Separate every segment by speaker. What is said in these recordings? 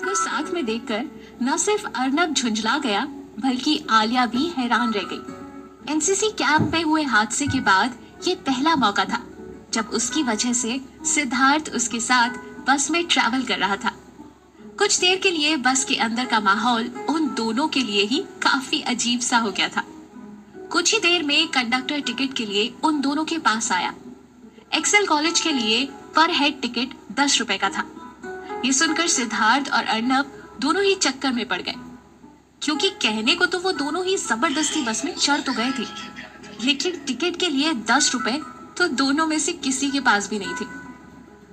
Speaker 1: को साथ में देखकर न सिर्फ अर्नब झुंझला गया बल्कि आलिया भी हैरान रह गई। एनसीसी कैंप में हुए हादसे के बाद ये पहला मौका था जब उसकी वजह से सिद्धार्थ उसके साथ बस में ट्रैवल कर रहा था। कुछ देर के लिए बस के अंदर का माहौल उन दोनों के लिए ही काफी अजीब सा हो गया था। कुछ ही देर में कंडक्टर टिकट के लिए उन दोनों के पास आया। एक्सेल कॉलेज के लिए पर हेड टिकट 10 रुपए का था। ये सुनकर सिद्धार्थ और अर्नब दोनों ही चक्कर में पड़ गए, क्योंकि कहने को तो वो दोनों ही जबरदस्ती बस में चढ़ तो गए थे, लेकिन टिकट के लिए 10 रुपए तो दोनों में से किसी के पास भी नहीं थे।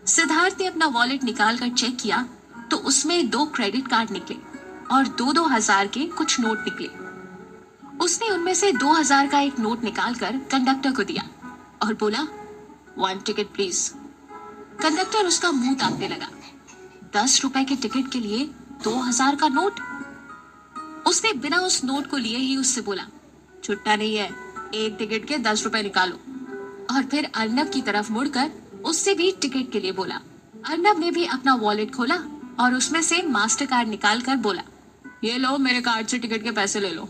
Speaker 1: सिद्धार्थ ने अपना वॉलेट निकालकर चेक किया तो उसमें 2 क्रेडिट कार्ड निकले और 2-2 हजार के कुछ नोट निकले। उसने उनमें से 2000 का एक नोट निकालकर कंडक्टर को दिया और बोला, 1 टिकट प्लीज। कंडक्टर उसका मुंह ताकने लगा। 10 रुपए के टिकट के लिए 2000 का नोट। उसने बिना उस नोट को लिए ही उससे बोला, छुट्टा नहीं है, एक टिकट के 10 रुपए निकालो। और फिर अर्नब की तरफ मुड़कर उससे भी टिकट के लिए बोला। अर्नब ने भी अपना वॉलेट खोला और उसमें से मास्टर कार्ड निकालकर बोला, ये लो, मेरे कार्ड से टिकट के पैसे ले लो।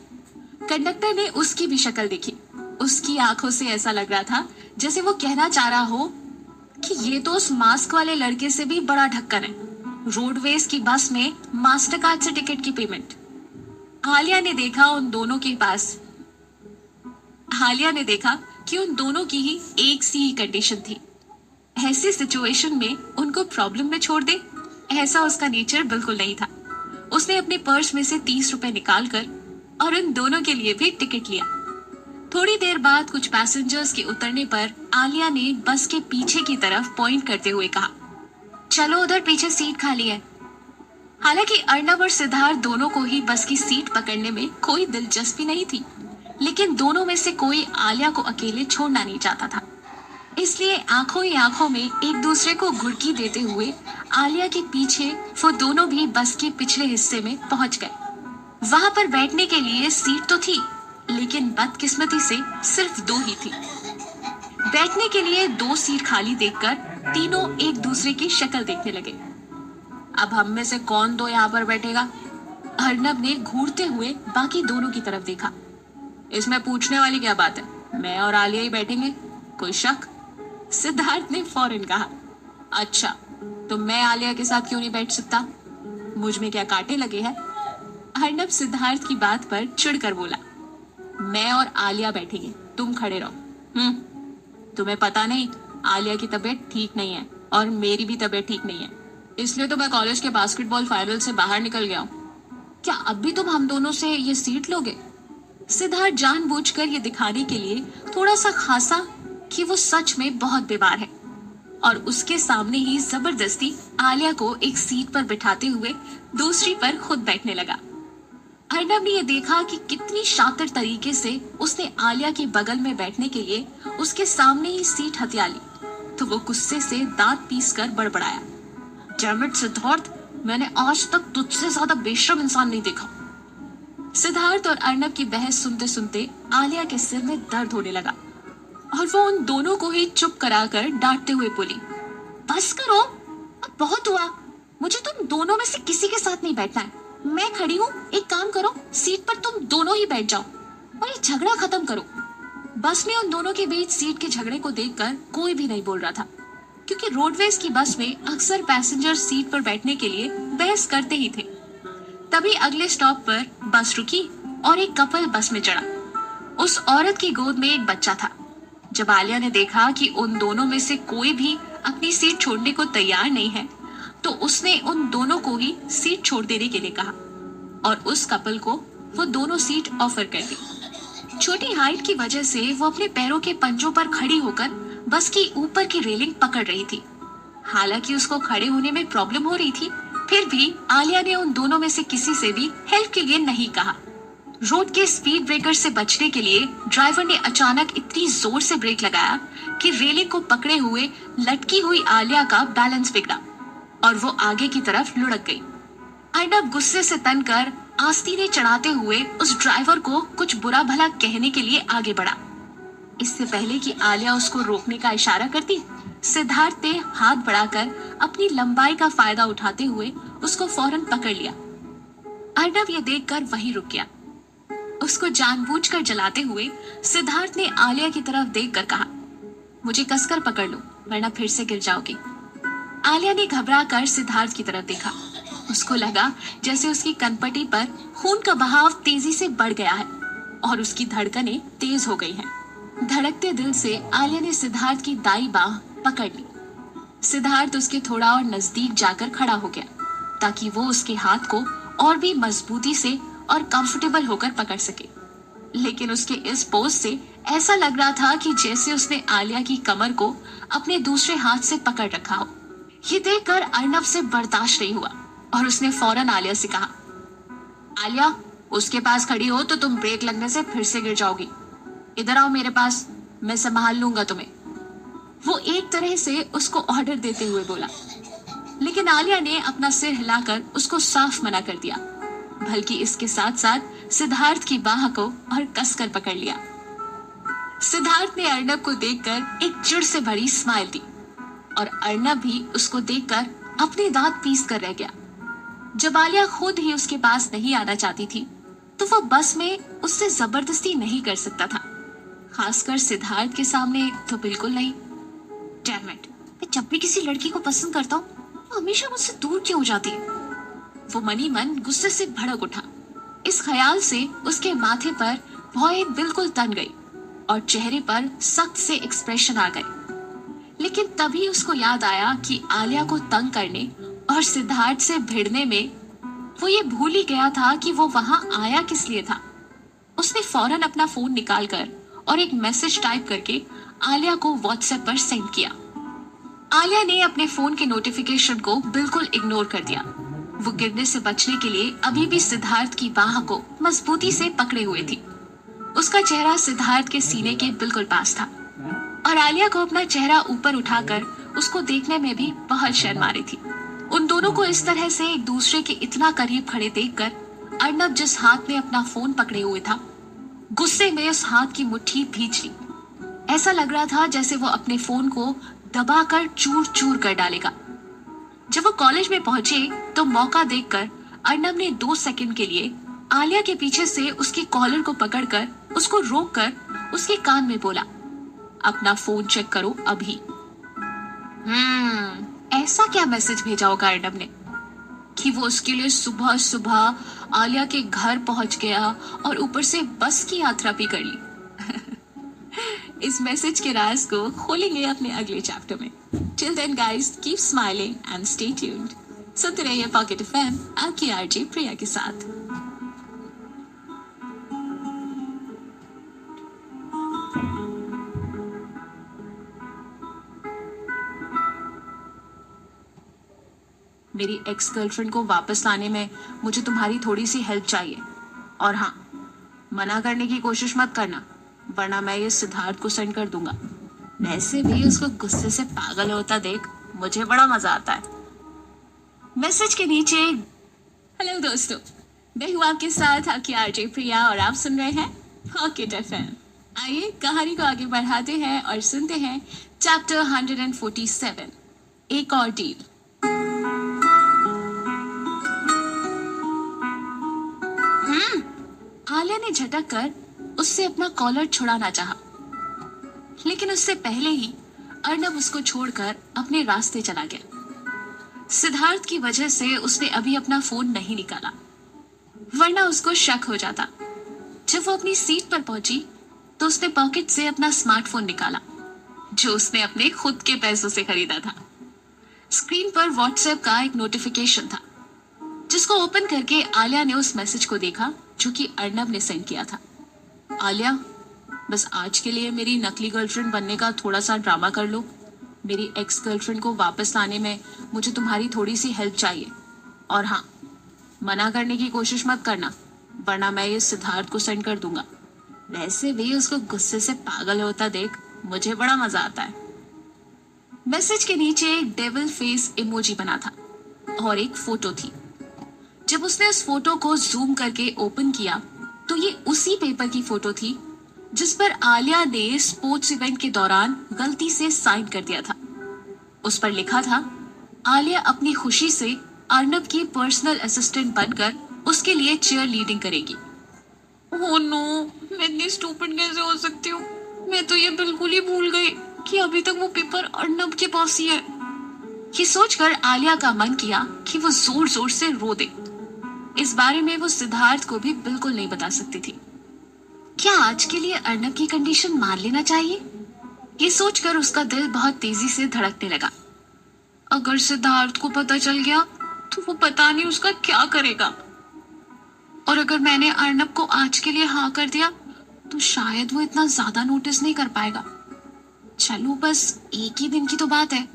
Speaker 1: कंडक्टर ने उसकी भी शक्ल देखी। उसकी आंखों से ऐसा लग रहा था जैसे वो कहना चाह रहा हो कि ये तो उस मास्क वाले लड़के से भी बड़ा ढक्कन है, रोडवेज की बस में मास्टर कार्ड से टिकट की पेमेंट। आलिया ने देखा कि उन दोनों की ही एक सी ही कंडीशन थी। ऐसी सिचुएशन में उनको प्रॉब्लम में छोड़ दे, ऐसा उसका नेचर बिल्कुल नहीं था। उसने अपने पर्स में से 30 रुपए निकालकर और उन दोनों के लिए भी टिकट लिया। थोड़ी देर बाद कुछ पैसेंजर्स के उतरने पर आलिया ने बस के पीछे की तरफ पॉइंट करते हुए कहा, चलो उधर पीछे सीट खाली है। हालांकि अर्नब और सिद्धार्थ दोनों को ही बस की सीट पकड़ने में कोई दिलचस्पी नहीं थी, लेकिन दोनों में से कोई आलिया को अकेले छोड़ना नहीं चाहता था। इसलिए आंखों ही आंखों में एक दूसरे को घुड़की देते हुए आलिया के पीछे वो दोनों भी बस के पिछले हिस्से में पहुंच गए। वहां पर बैठने के लिए सीट तो थी, लेकिन बदकिस्मती से सिर्फ 2 ही थी। बैठने के लिए 2 सीट खाली देखकर तीनों एक दूसरे की शक्ल देखने लगे। अब हम में से कौन 2 यहाँ पर बैठेगा? अर्नब ने घूरते हुए बाकी दोनों की तरफ देखा। इसमें पूछने वाली क्या बात है, मैं और आलिया ही बैठेंगे, कोई शक? सिद्धार्थ ने फौरन कहा, अच्छा तो मैं आलिया के साथ क्यों नहीं बैठ सकता? मुझ में क्या कांटे लगे हैं? अर्नब सिद्धार्थ की बात पर चिढ़कर बोला, मैं और आलिया बैठेंगे, तुम खड़े रहो। तुम्हें पता नहीं, आलिया की तबीयत ठीक नहीं है और मेरी भी तबीयत ठीक नहीं है, इसलिए तो मैं कॉलेज के बास्केटबॉल फाइनल से बाहर निकल गया हूँ। क्या अब भी तुम हम दोनों से ये सीट लोगे? सिद्धार्थ जानबूझकर ये दिखाने के लिए थोड़ा सा खासा कि वो सच में बहुत बीमार है और उसके सामने ही जबरदस्ती आलिया को एक सीट पर बिठाते हुए दूसरी पर खुद बैठने लगा। अर्नब ने यह देखा कि कितनी शातिर तरीके से उसने आलिया के बगल में बैठने के लिए उसके सामने ही सीट हथिया ली, तो वो गुस्से से दांत पीसकर बड़बड़ाया, डैम इट सिद्धार्थ, मैंने आज तक तुझसे ज्यादा बेशर्म इंसान नहीं देखा। सिद्धार्थ और अर्नब की बहस सुनते सुनते आलिया के सिर में दर्द होने लगा और वो उन दोनों को ही चुप कराकर डांटते हुए बोली, बस करो, अब बहुत हुआ, मुझे तुम दोनों में से किसी के साथ नहीं बैठना है। मैं खड़ी हूँ, एक काम करो, सीट पर तुम दोनों ही बैठ जाओ और ये झगड़ा खत्म करो। बस में उन दोनों के बीच सीट के झगड़े को देखकर कोई भी नहीं बोल रहा था, क्योंकि रोडवेज की बस में अक्सर पैसेंजर सीट पर बैठने के लिए बहस करते ही थे। तभी अगले स्टॉप पर बस रुकी और एक कपल बस में चढ़ा। उस औरत की गोद में एक बच्चा था। जब आलिया ने देखा कि उन दोनों में से कोई भी अपनी सीट छोड़ने को तैयार नहीं है, तो उसने उन दोनों को ही सीट छोड़ देने के लिए कहा और उस कपल को वो दोनों सीट ऑफर कर दी। छोटी हाइट की वजह से वो अपने पैरों के पंजों पर खड़ी होकर बस की ऊपर की रेलिंग पकड़ रही थी। हालांकि उसको खड़े होने में प्रॉब्लम हो रही थी, फिर भी आलिया ने उन दोनों में से किसी से भी हेल्प के लिए नहीं कहा। रोड के स्पीड ब्रेकर से बचने के लिए ड्राइवर ने अचानक इतनी जोर से ब्रेक लगाया कि रेलिंग को पकड़े हुए लटकी हुई आलिया का बैलेंस बिगड़ा और वो आगे की तरफ लुढ़क गई। अर्नब गुस्से से तनकर आस्तीने चढ़ाते हुए उस ड्राइवर को कुछ बुरा भला कहने के लिए आगे बढ़ा। इससे पहले कि आलिया उसको रोकने का इशारा करती, सिद्धार्थ ने हाथ बढ़ाकर अपनी लंबाई का फायदा उठाते हुए उसको फौरन पकड़ लिया। अर्नब ये देखकर वहीं रुक गया। उसको जानबूझकर जलाते हुए सिद्धार्थ ने आलिया की तरफ देखकर कहा, मुझे कसकर पकड़ लो वरना फिर से गिर जाओगी। आलिया ने घबराकर सिद्धार्थ की तरफ देखा। उसको लगा जैसे उसकी कनपटी पर खून का बहाव तेजी से बढ़ गया है और उसकी धड़कनें तेज हो गई हैं। धड़कते दिल से आलिया ने सिद्धार्थ की दाई बाह पकड़ ली। सिद्धार्थ उसके थोड़ा और नजदीक जाकर खड़ा हो गया ताकि वो उसके हाथ को और भी मजबूती से और कंफर्टेबल होकर पकड़ सके। लेकिन उसके इस पोज से ऐसा लग रहा था कि जैसे उसने आलिया की कमर को अपने दूसरे हाथ से पकड़ रखा हो। ये देखकर अर्नब से बर्दाश्त नहीं हुआ और उसने फौरन आलिया से कहा, आलिया, उसके पास खड़ी हो तो तुम ब्रेक लगने से फिर से गिर जाओगी। इधर आओ मेरे पास, मैं संभाल लूंगा तुम्हें। वो एक तरह से उसको ऑर्डर देते हुए बोला, लेकिन आलिया ने अपना सिर हिलाकर उसको साफ मना कर दिया, बल्कि इसके साथ साथ सिद्धार्थ की बाह को और कसकर पकड़ लिया। सिद्धार्थ ने अर्नब को देखकर एक चिढ़ से भरी स्माइल दी और अर्नब भी उसको देखकर अपने दांत पीस कर रह गया। जब आलिया खुद ही उसके पास नहीं आना चाहती थी तो वो बस में उससे जबरदस्ती नहीं कर सकता था, खासकर सिद्धार्थ के सामने तो बिल्कुल नहीं। डैम इट, मैं जब भी किसी लड़की को पसंद करता हूँ वो हमेशा मुझसे दूर क्यों हो जाती है। वो मनी मन गुस्से से भड़क उठा। इस ख्याल से उसके माथे पर भौं बिल्कुल तन गई और चेहरे पर सख्त से एक्सप्रेशन आ गए। लेकिन तभी उसको याद आया कि आलिया को तंग करने और सिद्धार्थ से भिड़ने में वो ये भूल ही गया था कि वो वहां आया किस लिए था। उसने फौरन अपना फोन निकालकर और एक मैसेज टाइप करके आलिया को व्हाट्सएप पर सेंड किया। आलिया ने अपने फोन के नोटिफिकेशन को बिल्कुल इग्नोर कर दिया। वो गिरने से बचने के लिए अभी भी सिद्धार्थ की बाह को मजबूती से पकड़े हुए थी। उसका चेहरा सिद्धार्थ के सीने के बिल्कुल पास था और आलिया को अपना चेहरा ऊपर उठाकर उसको देखने में भी बहुत शर्म आ रही थी। उन दोनों को इस तरह से एक दूसरे के इतना करीब खड़े देखकर अर्नब जिस हाथ में अपना फोन पकड़े हुए था, गुस्से में उस हाथ की मुट्ठी भींच ली। ऐसा लग रहा था जैसे वो अपने फोन को दबाकर चूर चूर कर डालेगा। जब वो कॉलेज में पहुंचे तो मौका देखकर अर्नब ने 2 सेकंड के लिए आलिया के पीछे से उसकी कॉलर को पकड़कर उसको रोककर उसके कान में बोला, अपना फोन चेक करो अभी। ऐसा क्या मैसेज भेजा होगा अर्नब ने कि वो उसके लिए सुबह सुबह आलिया के घर पहुंच गया और ऊपर से बस की यात्रा भी कर ली। इस मैसेज के राज को खोलेंगे अपने अगले चैप्टर में। Till then guys, keep smiling and stay tuned. सुनते रहिए पॉकेट एफएम आपकी आरजे प्रिया के साथ। मेरी एक्स गर्लफ्रेंड को वापस लाने में मुझे तुम्हारी थोड़ी सी हेल्प चाहिए। और हाँ, मना करने की कोशिश मत करना वरना मैं ये सिद्धार्थ को सेंड कर दूंगा। वैसे भी उसको गुस्से से पागल होता देख मुझे बड़ा मजा आता है। मैसेज के नीचे हेलो दोस्तों, मैं हूँ आपके साथ आपकी आरजे प्रिया और आप सुन रहे हैं पॉकेट एफएम। आइए कहानी को आगे बढ़ाते हैं और सुनते हैं चैप्टर 147, एक और डील। आलिया ने झटक कर उससे अपना कॉलर छुड़ाना चाहा, लेकिन उससे पहले ही अर्नब उसको छोड़कर अपने रास्ते चला गया। सिद्धार्थ की वजह से उसने अभी अपना फोन नहीं निकाला, वरना उसको शक हो जाता। जब वो अपनी सीट पर पहुंची तो उसने पॉकेट से अपना स्मार्टफोन निकाला जो उसने अपने खुद के पैसों से खरीदा था। स्क्रीन पर व्हाट्सएप का एक नोटिफिकेशन था जिसको ओपन करके आलिया ने उस मैसेज को देखा जो कि अर्नब ने सेंड किया था। आलिया, बस आज के लिए मेरी नकली गर्लफ्रेंड बनने का थोड़ा सा ड्रामा कर लो। मेरी एक्स गर्लफ्रेंड को वापस लाने में मुझे तुम्हारी थोड़ी सी हेल्प चाहिए। और हाँ, मना करने की कोशिश मत करना वरना मैं ये सिद्धार्थ को सेंड कर दूंगा। वैसे भी उसको गुस्से से पागल होता देख मुझे बड़ा मजा आता है। मैसेज के नीचे एक डेविल फेस इमोजी बना था और एक फोटो थी। जब उसने उस फोटो को जूम करके ओपन किया तो ये उसी पेपर की फोटो थी जिस पर आलिया ने स्पोर्ट्स इवेंट के दौरान गलती से साइन कर दिया था। उस पर लिखा था, आलिया अपनी खुशी से अर्नब की पर्सनल असिस्टेंट बनकर उसके लिए चीयर लीडिंग करेगी। ओह नो, मैं इतनी स्टूपिड कैसे हो सकती हूँ? मैं तो ये बिल्कुल ही भूल गई कि अभी तक वो पेपर अर्नब के पास ही है। ये सोचकर आलिया का मन किया कि वो जोर जोर से रो दे। इस बारे में वो सिद्धार्थ को भी बिल्कुल नहीं बता सकती थी। क्या आज के लिए अर्नब की कंडीशन मान लेना चाहिए? ये सोचकर उसका दिल बहुत तेजी से धड़कने लगा। अगर सिद्धार्थ को पता चल गया तो वो पता नहीं उसका क्या करेगा। और अगर मैंने अर्नब को आज के लिए हाँ कर दिया तो शायद वो इतना ज्यादा नोटिस नहीं कर पाएगा। चलो बस एक ही दिन की तो बात है,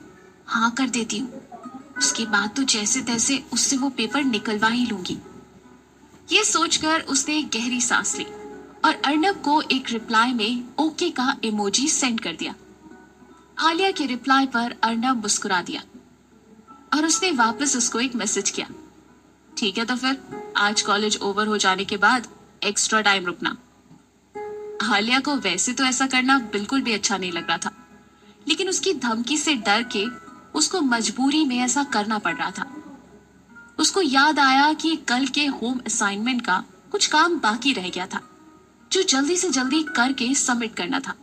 Speaker 1: हाँ कर देती हूँ। उसके बाद तो जैसे तैसे उससे वो पेपर निकलवा ही लूंगी। ये सोचकर उसने एक गहरी सांस ली और अर्नब को एक रिप्लाई में ओके का इमोजी सेंड कर दिया। आलिया के रिप्लाई पर अर्नब मुस्कुरा दिया और उसने वापस उसको एक मैसेज किया, ठीक है तो फिर आज कॉलेज ओवर हो जाने के बाद एक्स्ट्रा टाइम रुकना। आलिया को वैसे तो ऐसा करना बिल्कुल भी अच्छा नहीं लग रहा था, लेकिन उसकी धमकी से डर के उसको मजबूरी में ऐसा करना पड़ रहा था। उसको याद आया कि कल के होम असाइनमेंट का कुछ काम बाकी रह गया था जो जल्दी से जल्दी करके सबमिट करना था।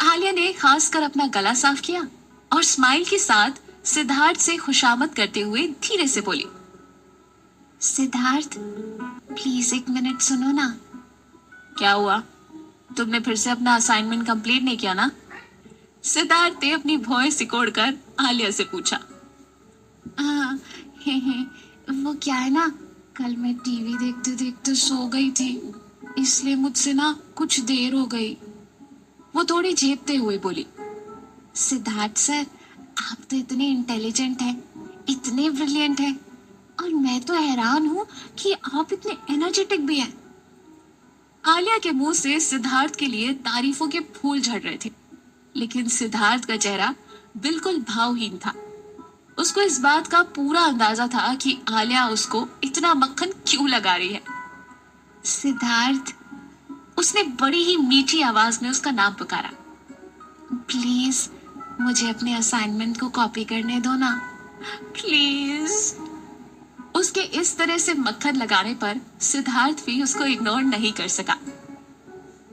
Speaker 1: आलिया ने खासकर अपना गला साफ किया और स्माइल के साथ सिद्धार्थ से खुशामद करते हुए धीरे से बोली, सिद्धार्थ प्लीज एक मिनट सुनो ना। क्या हुआ? तुमने फिर से अपना असाइनमेंट कंप्लीट नहीं किया ना? सिद्धार्थ ने अपनी भौं सिकोड़कर आलिया से पूछा। हाँ, वो क्या है ना, कल मैं टीवी देखते देखते सो गई थी, इसलिए मुझसे ना कुछ देर हो गई। वो थोड़ी झेपते हुए बोली। सिद्धार्थ सर, आप तो इतने इंटेलिजेंट हैं, इतने ब्रिलियंट हैं, और मैं तो हैरान हूँ कि आप इतने एनर्जेटिक भी हैं। आलिया के मुंह से सिद्धार्थ के लिए तारीफों के फूल झड़ रहे थे, लेकिन सिद्धार्थ का चेहरा बिल्कुल भावहीन था। उसको इस बात का पूरा अंदाजा था कि आलिया उसको इतना मक्खन क्यों लगा रही है। सिद्धार्थ, उसने बड़ी ही मीठी आवाज में उसका नाम पुकारा। प्लीज मुझे अपने असाइनमेंट को कॉपी करने दो ना, प्लीज। उसके इस तरह से मक्खन लगाने पर सिद्धार्थ भी उसको इग्नोर नहीं कर सका।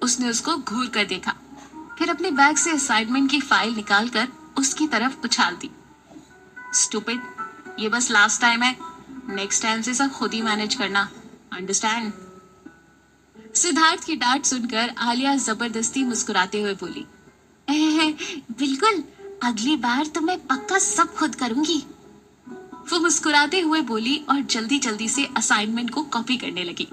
Speaker 1: उसने उसको घूर कर देखा, फिर अपने बैग से असाइनमेंट की फाइल निकालकर उसकी तरफ उछाल दी। स्टूपिड, ये बस लास्ट टाइम है, नेक्स्ट टाइम से सब खुद ही मैनेज करना, अंडरस्टैंड? सिद्धार्थ की डांट सुनकर आलिया जबरदस्ती मुस्कुराते हुए बोली, बिल्कुल, अगली बार तो मैं पक्का सब खुद करूंगी। वो मुस्कुराते हुए बोली और जल्दी जल्दी से असाइनमेंट को कॉपी करने लगी।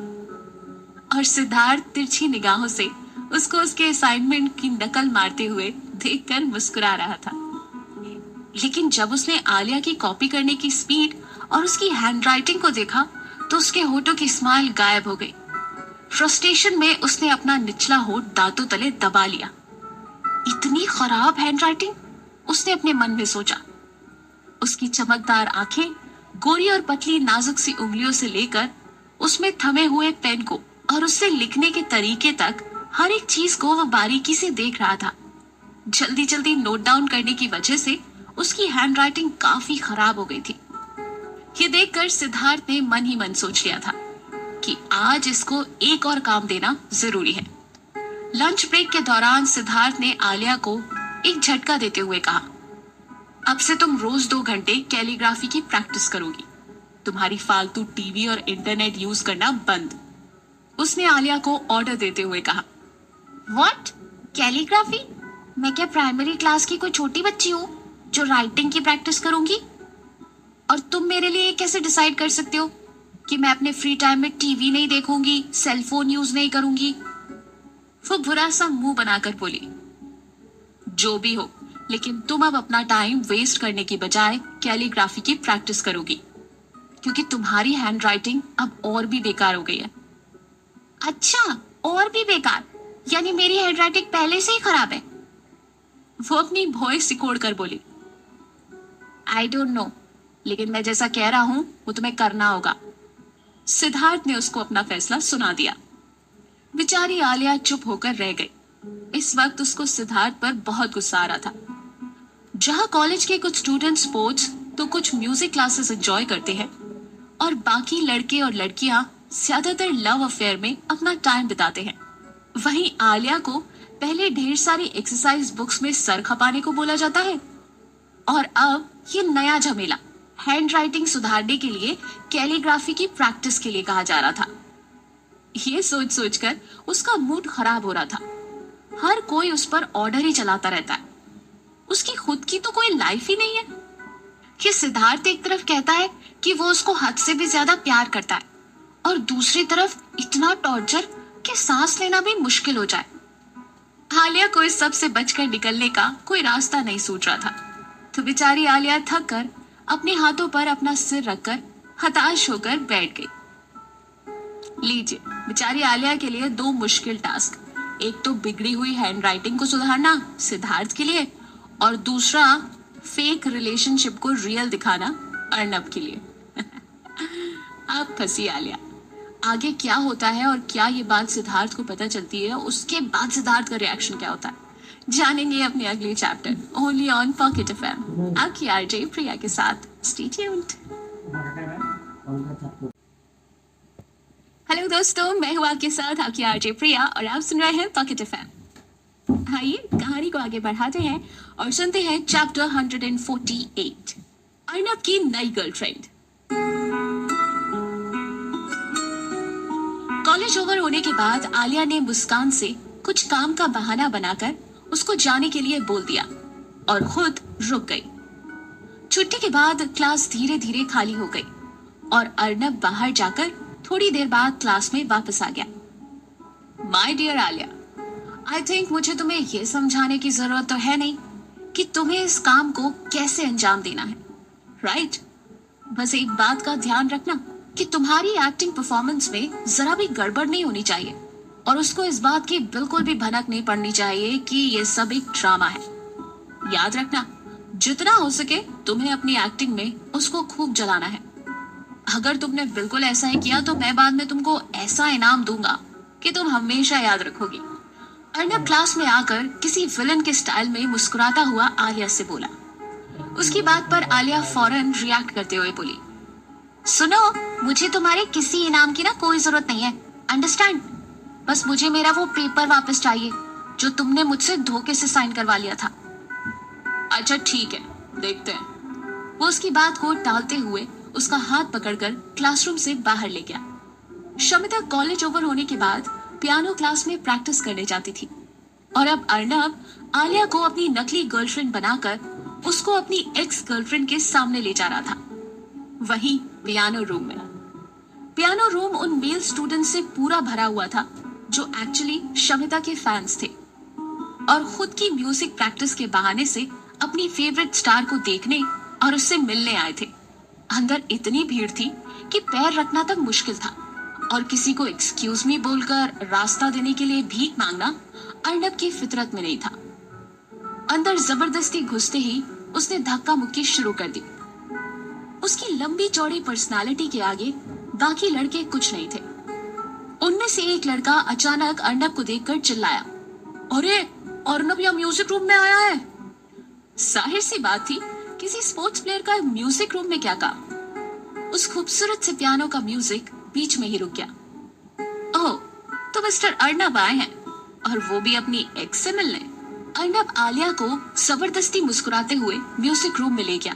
Speaker 1: और सिद्धार्थ तिरछी निगाहों से उसको उसके असाइनमेंट की नकल मारते हुए देखकर मुस्कुरा रहा था। लेकिन जब उसने आलिया की कॉपी करने की स्पीड और उसकी हैंडराइटिंग को देखा तो उसके होठों की स्माइल गायब हो गई। फ्रस्ट्रेशन में उसने अपना निचला होठ दांतों तले दबा लिया। इतनी खराब हैंडराइटिंग, उसने अपने मन में सोचा। उसकी चमकदार आंखें, गोरी और पतली नाजुक सी उंगलियों से लेकर उसमें थमे हुए पेन को और उससे लिखने के तरीके तक हर एक चीज को वह बारीकी से देख रहा था। जल्दी जल्दी नोट डाउन करने की वजह से उसकी हैंडराइटिंग काफी खराब हो गई थी। ये देखकर सिद्धार्थ ने मन ही मन सोच लिया था कि आज इसको एक और काम देना जरूरी है। लंच ब्रेक के दौरान सिद्धार्थ ने आलिया को एक झटका देते हुए कहा, अब से तुम रोज 2 घंटे कैलीग्राफी की प्रैक्टिस करोगी। तुम्हारी फालतू टीवी और इंटरनेट यूज करना बंद। उसने आलिया को ऑर्डर देते हुए कहा। व्हाट? कैलीग्राफी? मैं क्या प्राइमरी क्लास की कोई छोटी बच्ची हूँ जो राइटिंग की प्रैक्टिस करूंगी? और तुम मेरे लिए कैसे डिसाइड कर सकते हो कि मैं अपने फ्री टाइम में टीवी नहीं देखूंगी, सेलफोन यूज नहीं करूंगी? वो बुरा सा मुंह बनाकर बोली, जो भी हो, लेकिन तुम अब अपना टाइम वेस्ट करने की बजाय कैलीग्राफी की प्रैक्टिस करोगी, क्योंकि तुम्हारी हैंडराइटिंग अब और भी बेकार हो गई है। अच्छा, और भी बेकार? यानी मेरी हैंडराइटिंग पहले से ही खराब है? वो अपनी भौं सिकोड़ कर बोली। आई डोंट नो, लेकिन मैं जैसा कह रहा हूं वो तुम्हें करना होगा। सिद्धार्थ ने उसको अपना फैसला सुना दिया। बेचारी आलिया चुप होकर रह गई। इस वक्त उसको सिद्धार्थ पर बहुत गुस्सा आ रहा था। जहां कॉलेज के कुछ स्टूडेंट स्पोर्ट्स तो कुछ म्यूजिक क्लासेस एंजॉय करते हैं और बाकी लड़के और लड़कियां ज्यादातर लव अफेयर में अपना टाइम बिताते हैं, वहीं आलिया को पहले ढेर सारी एक्सरसाइज बुक्स में सर खपाने को बोला जाता है और अब ये नया झमेला हैंड राइटिंग सुधारने के लिए कैलीग्राफी की प्रैक्टिस के लिए कहा जा रहा था। ये सोच सोचकर उसका मूड खराब हो रहा था। हर कोई उस पर ऑर्डर ही चलाता रहता है, उसकी खुद की तो कोई लाइफ ही नहीं है। कि सिद्धार्थ एक तरफ कहता है कि वो उसको हद से भी ज्यादा प्यार करता है और दूसरी तरफ इतना टॉर्चर कि सांस लेना भी मुश्किल हो जाए। आलिया को इस सब से बचकर निकलने का कोई रास्ता नहीं सूझ रहा था, तो बेचारी आलिया थक कर अपने हाथों पर अपना सिर रखकर हताश होकर बैठ गई। लीजिए, बेचारी आलिया के लिए दो मुश्किल टास्क, एक तो बिगड़ी हुई हैंड राइटिंग को सुधारना सिद्धार्थ के लिए और दूसरा फेक रिलेशनशिप को रियल दिखाना अर्नब के लिए। अब फंसी आलिया। आगे क्या होता है और क्या ये बात सिद्धार्थ को पता चलती है, उसके बाद सिद्धार्थ का रिएक्शन क्या होता है, जानेंगे अपने अगले chapter only on pocket FM आपकी आरजे प्रिया के साथ। Stay tuned. हेलो दोस्तों, मैं हूँ आपके साथ आपकी आरजे प्रिया और आप सुन रहे हैं पॉकेट एफएम। आइए कहानी को आगे बढ़ाते हैं और सुनते हैं चैप्टर 148 अर्नब की नई गर्लफ्रेंड। कॉलेज ओवर होने के बाद आलिया ने मुस्कान से कुछ काम का बहाना बनाकर उसको जाने के लिए बोल दिया और खुद रुक गई। छुट्टी के बाद क्लास धीरे धीरे खाली हो गई और अर्नब बाहर जाकर थोड़ी देर बाद क्लास में वापस आ गया। My dear Alia, I think मुझे तुम्हें यह समझाने की जरूरत तो है नहीं कि तुम्हें इस काम को कैसे अंजाम देना है, राइट? बस एक बात का ध्यान रखना कि तुम्हारी एक्टिंग परफॉर्मेंस में जरा भी गड़बड़ नहीं होनी चाहिए और उसको इस बात की बिल्कुल भी भनक नहीं पड़नी चाहिए कि ये सब एक ड्रामा है। याद रखना, जितना हो सके तुम्हें अपनी एक्टिंग में उसको खूब जलाना है। अगर तुमने बिल्कुल ऐसा ही किया तो मैं बाद में तुमको ऐसा इनाम दूंगा कि तुम हमेशा याद रखोगी। अर्नब क्लास में आकर किसी विलन के स्टाइल में मुस्कुराता हुआ आलिया से बोला। उसकी बात पर आलिया फौरन रिएक्ट करते हुए बोली, सुनो, मुझे तुम्हारे किसी इनाम की ना कोई जरूरत नहीं है, अंडरस्टैंड? बस मुझे मेरा वो पेपर वापस चाहिए जो तुमने मुझसे धोखे से साइन करवा लिया था। अच्छा ठीक है, देखते हैं। वो उसकी बात को टालते हुए उसका हाथ पकड़कर क्लासरूम से बाहर ले गया। शमिता कॉलेज ओवर होने के बाद पियानो क्लास में प्रैक्टिस करने जाती थी और अब अर्नब आलिया को अपनी नकली गर्लफ्रेंड बनाकर उसको अपनी एक्स गर्लफ्रेंड के सामने ले जा रहा था। वहीं पियानो रूम उन मेल स्टूडेंट से पूरा भरा हुआ था जो एक्चुअली शमिता के फैंस थे और खुद की म्यूजिक प्रैक्टिस के बहाने से अपनी फेवरेट स्टार को देखने और उससे मिलने आए थे। अंदर इतनी भीड़ थी कि पैर रखना तक मुश्किल था और किसी को एक्सक्यूज मी बोलकर रास्ता देने के लिए भीख मांगना अर्नब की फितरत में नहीं था। अंदर जबरदस्ती घुसते ही उसने धक्का मुक्की शुरू कर दी। उसकी लंबी चौड़ी पर्सनालिटी के आगे बाकी लड़के कुछ नहीं थे। उनमें से एक लड़का अचानक अर्नब को देखकर चिल्लाया, अरे अर्नब यहाँ म्यूजिक रूम में आया है। जाहिर सी बात थी, किसी स्पोर्ट्स प्लेयर का म्यूजिक रूम में क्या काम। उस खूबसूरत से पियानो का म्यूजिक बीच में ही रुक गया। ओह, तो मिस्टर अर्नब आए हैं और वो भी अपनी एक्स से मिलने। अर्नब आलिया को जबरदस्ती मुस्कुराते हुए म्यूजिक रूम में ले गया।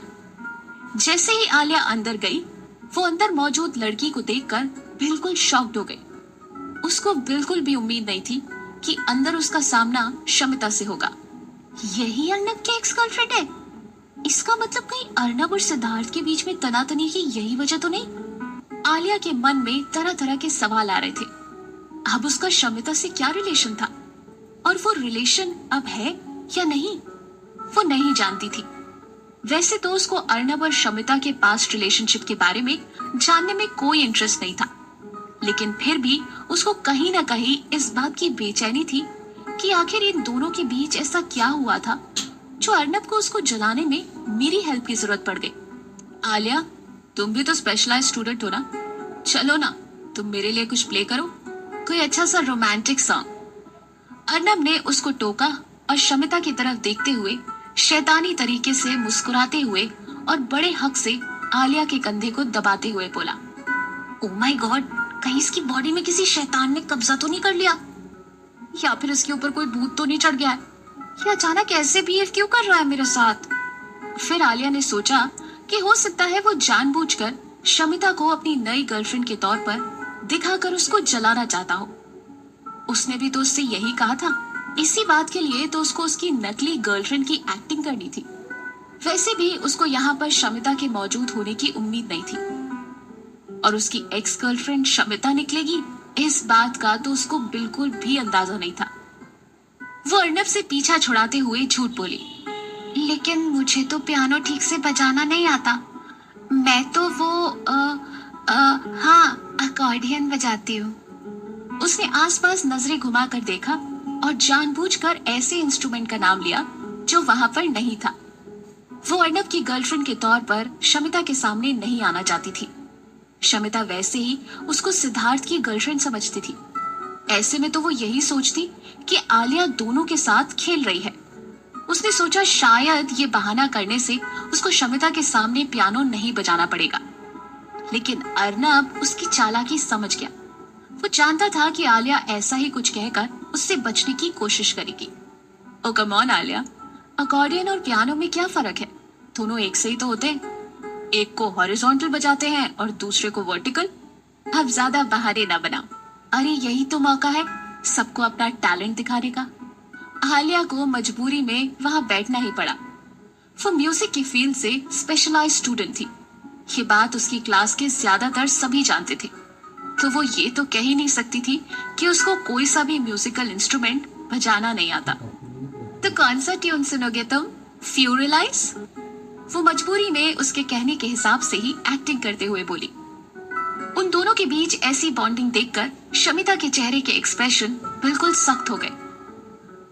Speaker 1: जैसे ही आलिया अंदर गई, वो अंदर मौजूद लड़की को देखकर बिल्कुल शॉक्ड हो गई। उसको बिल्कुल भी उम्मीद नहीं थी कि अंदर उसका सामना शमिता से होगा। यही अर्नब की एक्स गर्लफ्रेंड है? इसका मतलब कहीं अर्नब और सिद्धार्थ के बीच में तनातनी की यही वजह तो नहीं? आलिया के मन में तरह तरह के सवाल आ रहे थे। अब उसका शमिता से क्या रिलेशन था और वो रिलेशन अब है या नहीं, वो नहीं जानती थी। वैसे तो उसको अर्नब और शमिता के पास्ट रिलेशनशिप के बारे में जानने में कोई इंटरेस्ट नहीं था, लेकिन फिर भी उसको कहीं ना कहीं इस बात की बेचैनी थी कि आखिर इन दोनों के बीच ऐसा क्या हुआ था जो अर्नब को उसको जलाने में मेरी हेल्प की जरूरत पड़ गई। आलिया, तुम भी तो स्पेशलाइज्ड स्टूडेंट हो ना, चलो ना तुम मेरे लिए कुछ प्ले करो, कोई अच्छा सा रोमांटिक सॉन्ग। अर्नब ने उसको टोका और शमिता की तरफ देखते हुए शैतानी तरीके से मुस्कुराते हुए और बड़े हक से आलिया के कंधे को दबाते हुए बोला, ओ माय गॉड, कहीं इसकी बॉडी में किसी शैतान ने कब्जा तो नहीं कर लिया, या फिर इसके ऊपर कोई भूत तो नहीं चढ़ गया है? ये अचानक ऐसे बिहेव क्यों कर रहा है मेरे साथ? फिर आलिया ने सोचा कि हो सकता है वो जानबूझकर शमिता को अपनी नई गर्लफ्रेंड के तौर पर दिखाकर उसको जलाना चाहता हो। उसने भी तो उससे यही कहा था। इसी बात के लिए तो उसको उसकी नकली गर्लफ्रेंड की एक्टिंग करनी थी। वैसे भी उसको यहाँ पर शमिता के मौजूद होने की उम्मीद नहीं थी, और उसकी एक्स गर्लफ्रेंड शमिता निकलेगी इस बात का तो उसको बिल्कुल भी अंदाजा नहीं था। वो अर्नब से पीछा छुड़ाते हुए झूठ बोली, लेकिन मुझे तो पियानो ठीक से बजाना नहीं आता। मैं तो वो हाँ, अकॉर्डियन बजाती हूँ। उसने आसपास नजरें घुमाकर देखा और जानबूझकर ऐसे इंस्ट्रूमेंट का नाम लिया जो वहां पर नहीं था। वो अर्नब की गर्लफ्रेंड के तौर पर शमिता के सामने नहीं आना चाहती थी। शमिता वैसे ही उसको सिद्धार्थ की गर्लफ्रेंड समझती थी। ऐसे में तो वो यही सोचती कि आलिया दोनों के साथ खेल रही है। उसने सोचा शायद ये बहाना करने से उसको शमिता के सामने पियानो नहीं बजाना पड़ेगा, लेकिन अर्नब उसकी चालाकी समझ गया। वो जानता था कि आलिया ऐसा ही कुछ कहकर उससे बचने की कोशिश करेगी। ओ कम ऑन आलिया, अकॉर्डियन और पियानो में क्या फर्क है? दोनों एक से ही तो होते हैं। एक को हॉरिजॉन्टल बजाते हैं और दूसरे को वर्टिकल। अब ज्यादा बहाने ना बनाओ। अरे यही तो मौका है सबको अपना टैलेंट दिखाने का। आलिया को मजबूरी में वहां बैठना ही पड़ा। वो म्यूजिक की फील्ड से स्पेशलाइज्ड स्टूडेंट थी। ये बात उसकी क्लास के ज्यादातर सभी जानते थे, तो वो ये तो कह ही नहीं सकती थी कि उसको कोई सा भी म्यूजिकल इंस्ट्रूमेंट बजाना नहीं आता। तो कौन सा ट्यून सुनोगे तुम? फ्यूरिलाइज? वो मजबूरी में उसके कहने के हिसाब से ही एक्टिंग करते हुए बोली। उन दोनों के बीच ऐसी बॉन्डिंग देखकर शमिता के चेहरे के एक्सप्रेशन बिल्कुल सख्त हो गए।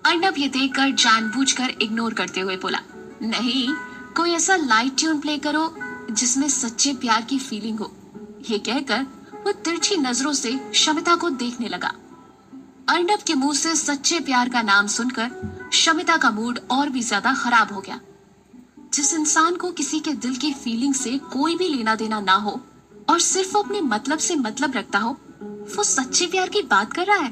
Speaker 1: अर्नब ये देखकर जानबूझकर इग्नोर करते हुए बोला, नहीं, कोई ऐसा लाइट ट्यून प्ले करो जिसमें सच्चे प्यार की फीलिंग हो। ये कहकर वो तिरछी नजरों से शमिता को देखने लगा। अर्नब के मुंह से सच्चे प्यार का नाम सुनकर शमिता का मूड और भी ज्यादा खराब हो गया। जिस इंसान को किसी के दिल की फीलिंग से कोई भी लेना देना ना हो और सिर्फ वो अपने मतलब से मतलब रखता हो, वो सच्चे प्यार की बात कर रहा है।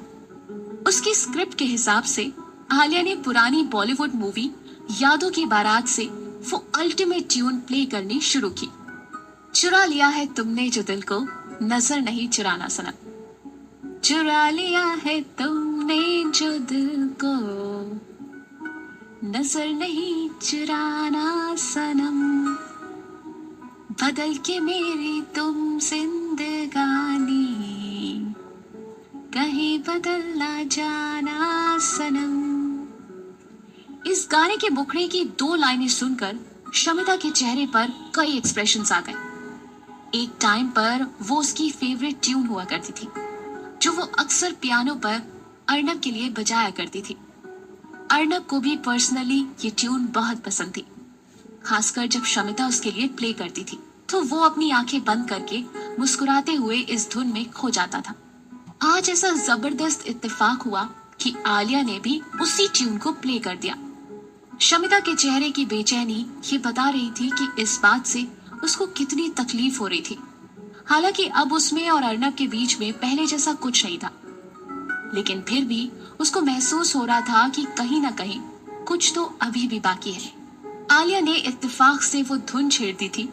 Speaker 1: उसकी स्क्रिप्ट के हिसाब से आलिया ने पुरानी बॉलीवुड मूवी यादों की बारात से वो अल्टीमेट ट्यून प्ले करनी शुरू की। चुरा लिया है तुमने जो दिल को, नजर नहीं चुराना सनम। चुरा लिया है तुमने जो दिल को, नजर नहीं चुराना सनम। बदल के मेरी तुम जिंदगानी, कहीं बदल ना जाना सनम। इस गाने के मुखड़े की 2 लाइनें सुनकर शमिता के चेहरे पर कई एक्सप्रेशंस आ गए। एक टाइम पर वो उसकी फेवरेट ट्यून हुआ करती थी, जो वो अक्सर पियानो पर अर्नब के लिए बजाया करती थी। अर्नब को भी पर्सनली ये ट्यून बहुत पसंद थी, खासकर जब शमिता उसके लिए प्ले करती थी तो वो अपनी आंखें बंद करके मुस्कुराते हुए इस धुन में खो जाता था। आज ऐसा जबरदस्त इत्तेफाक हुआ कि आलिया ने भी उसी ट्यून को प्ले कर दिया। शमिता के चेहरे की बेचैनी ये बता रही थी कि इस बात से उसको कितनी तकलीफ हो रही थी। हालांकि अब उसमें और अर्नब के बीच में पहले जैसा कुछ नहीं था, लेकिन फिर भी उसको महसूस हो रहा था कि कहीं ना कहीं कुछ तो अभी भी बाकी है। आलिया ने इत्तेफाक से वो धुन छेड़ दी थी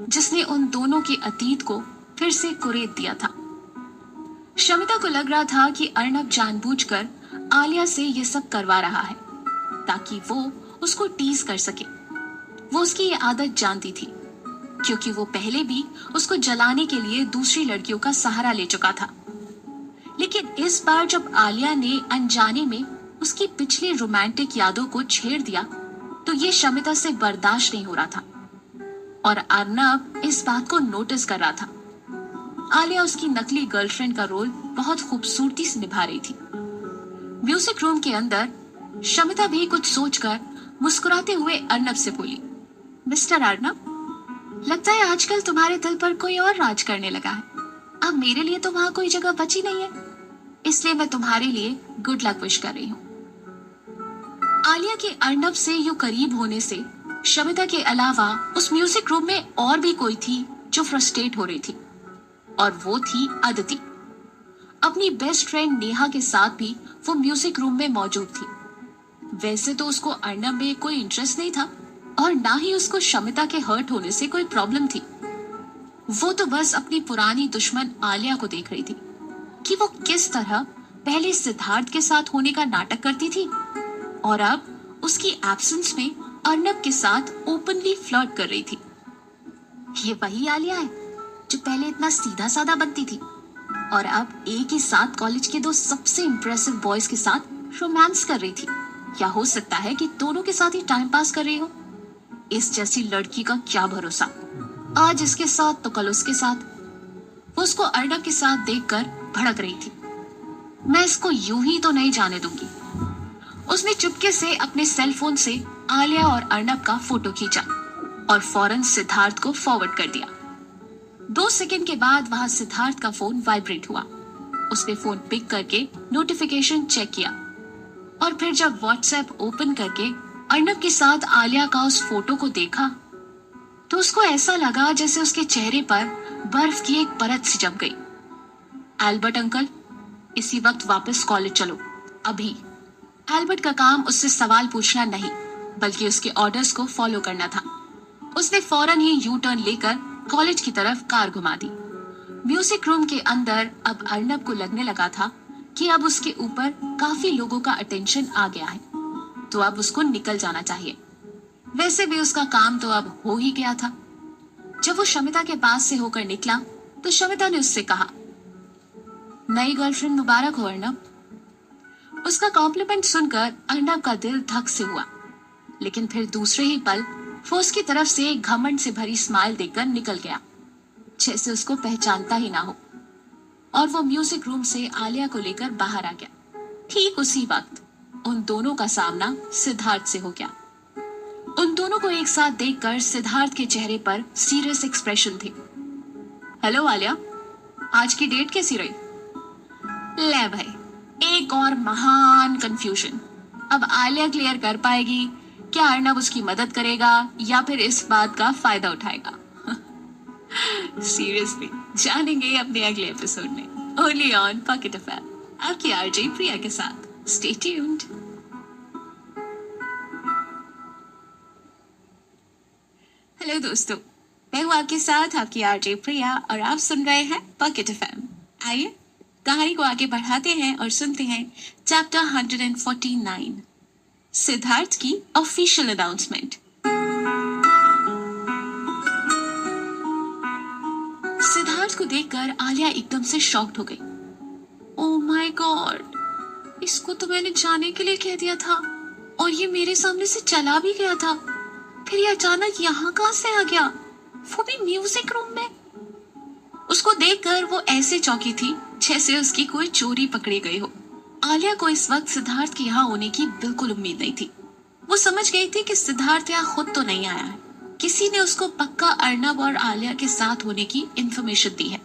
Speaker 1: जिसने उन दोनों के अतीत को फिर से कुरेद दिया था। शमिता को लग रहा था कि अर्नब जानबूझकर आलिया से ये सब करवा रहा है ताकि वो उसको टीज कर सके। वो उसकी ये आदत जानती थी, क्योंकि वो पहले भी उसको जलाने के लिए दूसरी लड़कियों का सहारा ले चुका था। लेकिन इस बार जब आलिया ने अनजाने में उसकी पिछली रोमांटिक यादों को छेड़ दिया तो ये शमिता से बर्दाश्त नहीं हो रहा था, और अर्नब इस बात को नोटिस कर रहा था। आलिया उसकी नकली गर्लफ्रेंड का रोल बहुत खूबसूरती से निभा रही थी। म्यूजिक रूम के अंदर शमिता भी कुछ सोचकर मुस्कुराते हुए अर्नब से बोली, मिस्टर अर्नब, लगता है आजकल तुम्हारे दिल पर कोई और राज करने लगा है। अब मेरे लिए तो वहां कोई जगह बची नहीं है, इसलिए मैं तुम्हारे लिए गुड लक विश कर रही हूँ। आलिया के अर्नब से यूं करीब होने से शमिता के अलावा उस म्यूजिक रूम में और भी कोई थी जो फ्रस्ट्रेट हो रही थी, और वो थी अदिति। अपनी बेस्ट फ्रेंड नेहा के साथ भी वो म्यूजिक रूम में मौजूद थी। वैसे तो उसको अर्नब में कोई इंटरेस्ट नहीं था और ना ही उसको शमिता के हर्ट होने से कोई प्रॉब्लम थी। वो तो बस अपनी पुरानी दुश्मन आलिया को देख रही थी कि वो किस तरह पहले सिद्धार्थ के साथ होने का नाटक करती थी और अब उसकी एब्सेंस में अर्नब के साथ ओपनली फ्लर्ट कर रही थी। ये वही आलिया है जो पहले इतना सीधा साधा बनती थी और अब एक ही साथ कॉलेज के दो सबसे इम्प्रेसिव बॉयज के साथ रोमांस कर रही थी। क्या हो सकता है कि दोनों के साथ ही टाइम पास कर रही हो? इस जैसी लड़की का क्या भरोसा, आज इसके साथ तो कल उसके साथ। वो उसको अर्नब के साथ देखकर भड़क रही थी। मैं इसको यूं ही तो नहीं जाने दूंगी। उसने चुपके से अपने सेल फोन से आलिया और अर्नब का फोटो खींचा और फौरन सिद्धार्थ को फॉरवर्ड कर दिया। 2 सेकंड के बाद वहां सिद्धार्थ का फोन वाइब्रेट हुआ। उसने फोन पिक करके नोटिफिकेशन चेक किया और फिर जब व्हाट्सएप ओपन करके अर्नब के साथ आलिया का उस फोटो को देखा तो उसको ऐसा लगा जैसे उसके चेहरे पर बर्फ की एक परत सी जम गई। एल्बर्ट अंकल, इसी वक्त वापस कॉलेज चलो, अभी। एल्बर्ट का काम उससे सवाल पूछना नहीं बल्कि उसके ऑर्डर्स को फॉलो करना था। उसने फौरन ही यू टर्न लेकर कॉलेज की तरफ कार घुमा दी। म्यूजिक रूम के अंदर अब अर्नब को लगने लगा था कि अब उसके ऊपर काफी लोगों का अटेंशन आ गया है, तो अब उसको निकल जाना चाहिए। वैसे भी उसका काम तो अब हो ही गया था। जब वो शमिता के पास से होकर निकला तो शमिता ने उससे कहा, नई गर्लफ्रेंड मुबारक हो अर्नब। उसका कॉम्प्लीमेंट सुनकर अर्नब का दिल धक से हुआ, लेकिन फिर दूसरे ही पल वो उसकी तरफ से एक घमंड से भरी स्माइल देकर निकल गया, जैसे उसको पहचानता ही ना हो। और वो म्यूजिक रूम से आलिया को लेकर बाहर आ गया। ठीक उसी वक्त उन दोनों का सामना सिद्धार्थ से हो गया। उन दोनों को एक साथ देखकर सिद्धार्थ के चेहरे पर सीरियस एक्सप्रेशन थे। हेलो आलिया, आज की डेट कैसी रही? ले भाई, एक और महान कंफ्यूजन। अब आलिया क्लियर कर पाएगी क्या अर्नब उसकी मदद करेगा या फिर इस बात का फायदा उठाएगा? सीरियसली जानेंगे अपने अगले एपिसोड में, ओनली ऑन पॉकेट एफएम, आपकी आरजे प्रिया के साथ। Stay tuned. हेलो दोस्तों, मैं हूँ आपके साथ आपकी आरजे प्रिया और आप सुन रहे हैं पॉकेट एफएम। आइए कहानी को आगे बढ़ाते हैं और सुनते हैं चैप्टर 149, सिद्धार्थ की ऑफिशियल अनाउंसमेंट। सिद्धार्थ को देखकर आलिया एकदम से शॉक्ड हो गई। ओह माय गॉड, इसको तो मैंने जाने के लिए कह दिया था और ये मेरे सामने से चला भी गया था, फिर ये अचानक यहाँ कहाँ से आ गया, वो भी म्यूजिक रूम में। उसको देखकर वो ऐसे चौंकी थी जैसे उसकी कोई चोरी पकड़ी गई हो। आलिया को इस वक्त सिद्धार्थ के यहाँ होने की बिल्कुल उम्मीद नहीं थी। वो समझ गई थी कि सिद्धार्थ यहाँ खुद तो नहीं आया है, किसी ने उसको पक्का अर्नब और आलिया के साथ होने की इंफॉर्मेशन दी है।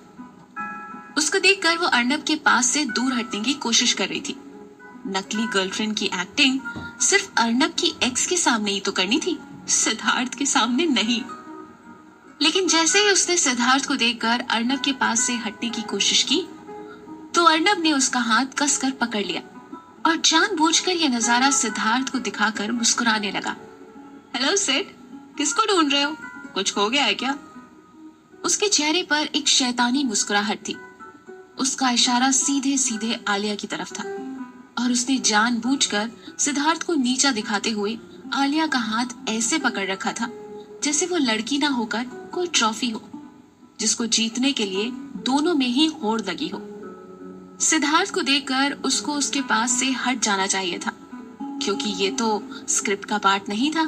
Speaker 1: उसको देखकर वो अर्नब के पास से दूर हटने की कोशिश कर रही थी। नकली गर्लफ्रेंड की एक्टिंग सिर्फ अर्नब की एक्स के सामने ही तो करनी थी, सिद्धार्थ के सामने नहीं। लेकिन जैसे ही उसने सिद्धार्थ को देखकर अर्नब के पास से हटने की कोशिश की तो अर्नब ने उसका हाथ कसकर पकड़ लिया और जानबूझकर यह नजारा सिद्धार्थ को दिखाकर मुस्कुराने लगा। हेलो सिड, किसको ढूंढ रहे हो? कुछ खो गया है क्या? उसके चेहरे पर एक शैतानी मुस्कुराहट थी। उसका इशारा सीधे सीधे आलिया की तरफ था और उसने जानबूझकर सिद्धार्थ को नीचा दिखाते हुए आलिया का हाथ ऐसे पकड़ रखा था जैसे वो लड़की ना होकर कोई ट्रॉफी हो जिसको जीतने के लिए दोनों में ही होड़ लगी हो। सिद्धार्थ को देखकर उसको उसके पास से हट जाना चाहिए था, क्योंकि ये तो स्क्रिप्ट का पार्ट नहीं था।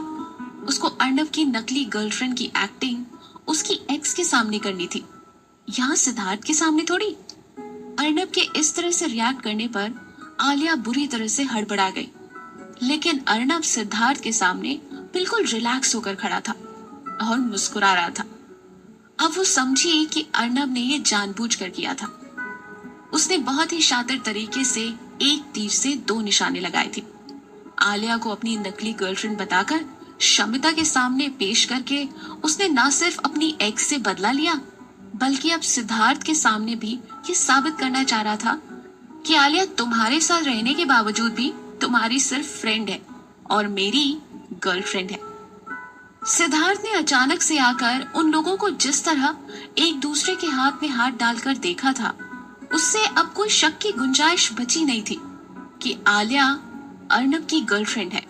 Speaker 1: उसको अर्नब की नकली गर्लफ्रेंड की एक्टिंग उसकी एक्स के सामने करनी थी, यहाँ सिद्धार्थ के सामने थोड़ी। अर्नब के इस तरह से रिएक्ट करने पर आलिया बुरी तरह से हड़बड़ा गई, लेकिन अर्नब सिद्धार्थ के सामने बिल्कुल रिलैक्स होकर खड़ा था और मुस्कुरा रहा था। अब वो समझी कि अर्नब ने ये जानबूझकर किया था। उसने बहुत ही शातिर तरीके से एक तीर से 2 निशाने लगाए थे। आलिया को अपनी नकली गर्लफ्रेंड बताकर शमिता के सामने पेश करके उसने न सिर्फ अपनी एक्स से बदला लिया, बल्कि अब सिद्धार्थ के सामने भी ये साबित करना चाह रहा था कि आलिया तुम्हारे साथ रहने के बावजूद भी तुम्हारी सिर्फ फ्रेंड है और मेरी गर्लफ्रेंड है। सिद्धार्थ ने अचानक से आकर उन लोगों को जिस तरह एक दूसरे के हाथ में हाथ डालकर देखा था, उससे अब कोई शक की गुंजाइश बची नहीं थी कि आलिया अर्नब की गर्लफ्रेंड है।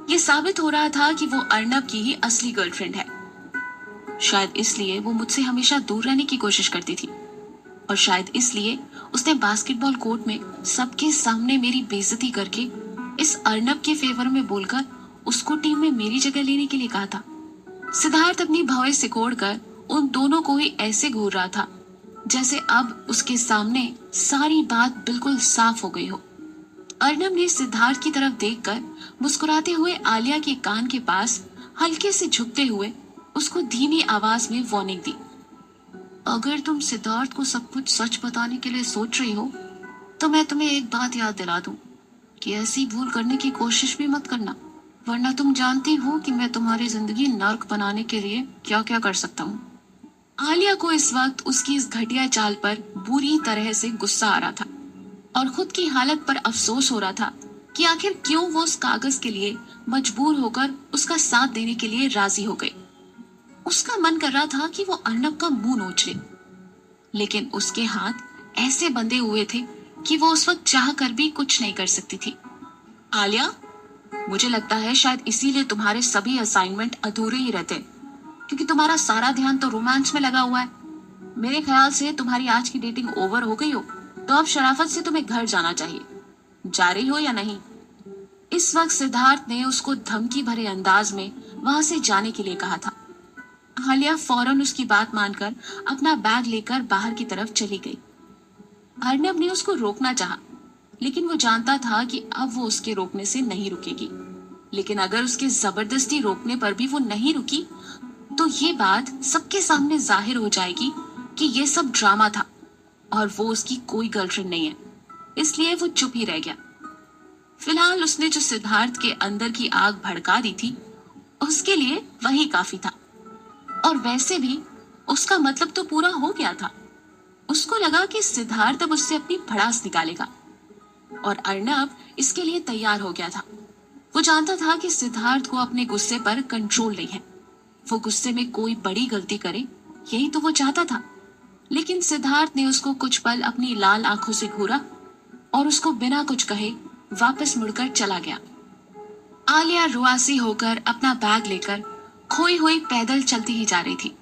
Speaker 1: ये साबित हो रहा था कि वो अर्नब की ही असली गर्लफ्रेंड है। शायद इसलिए वो मुझसे हमेशा दूर रहने की कोशिश करती थी, और शायद इसलिए उसने बास्केटबॉल कोर्ट में सबके सामने मेरी बेइज्जती करके इस अर्नब के फेवर में बोलकर उसको टीम में मेरी जगह लेने के लिए कहा था। सिद्धार्थ अपनी भवें सिकोड़कर उन दोनों को ही ऐसे घूर रहा था जैसे अब उसके सामने सारी बात बिल्कुल साफ हो गई हो। अर्नब ने सिद्धार्थ की तरफ देखकर मुस्कुराते हुए आलिया के कान के पास हल्के से झुकते हुए उसको धीमी आवाज में वार्निंग दी। अगर तुम सिद्धार्थ को सब कुछ सच बताने के लिए सोच रही हो तो मैं तुम्हें एक बात याद दिला दूं कि ऐसी भूल करने की कोशिश भी मत करना, वरना तुम जानती हो कि मैं तुम्हारी जिंदगी नर्क बनाने के लिए क्या क्या कर सकता हूँ। आलिया को इस वक्त उसकी इस घटिया चाल पर बुरी तरह से गुस्सा आ रहा था और खुद की हालत पर अफसोस हो रहा था कि आखिर क्यों वो उस कागज के लिए मजबूर होकर उसका साथ देने के लिए राजी हो गई। उसका मन कर रहा था कि वो अर्नब का मुंह नोच ले, लेकिन उसके हाथ ऐसे बंधे हुए थे कि वो उस वक्त चाह कर भी कुछ नहीं कर सकती थी। आलिया, मुझे लगता है शायद इसीलिए तुम्हारे सभी असाइनमेंट अधूरे ही रहते, क्योंकि तुम्हारा सारा ध्यान तो रोमांस में लगा हुआ है। मेरे ख्याल से तुम्हारी आज की डेटिंग ओवर हो गई हो, तो अब शराफत से तुम्हें घर जाना चाहिए। जा रही हो या नहीं? इस वक्त सिद्धार्थ ने उसको धमकी भरे अंदाज में वहां से जाने के लिए कहा था। आलिया फौरन उसकी बात मानकर अपना बैग लेकर बाहर की तरफ चली गई। अर्नब ने उसको रोकना चाहा, लेकिन वो जानता था कि अब वो उसके रोकने से नहीं रुकेगी। लेकिन अगर उसके जबरदस्ती रोकने पर भी वो नहीं रुकी तो ये बात सबके सामने जाहिर हो जाएगी कि ये सब ड्रामा था और वो उसकी कोई गर्लफ्रेंड नहीं है। इसलिए वो चुप ही रह गया। फिलहाल उसने जो सिद्धार्थ के अंदर की आग भड़का दी थी, उसके लिए वही काफी था। और वैसे भी उसका मतलब तो पूरा हो गया था। उसको लगा कि सिद्धार्थ अब उससे अपनी भड़ास निकालेगा, और अर्नब इसके लिए तैयार हो गया था। वो जानता था कि सिद्धार्थ को अपने गुस्से पर कंट्रोल नहीं है। वो गुस्से में कोई बड़ी गलती करे, यही तो वो चाहता था। लेकिन सिद्धार्थ ने उसको कुछ पल अपनी लाल आंखों से घूरा और उसको बिना कुछ कहे वापस मुड़कर चला गया। आलिया रुआसी होकर अपना बैग लेकर खोई हुई पैदल चलती ही जा रही थी।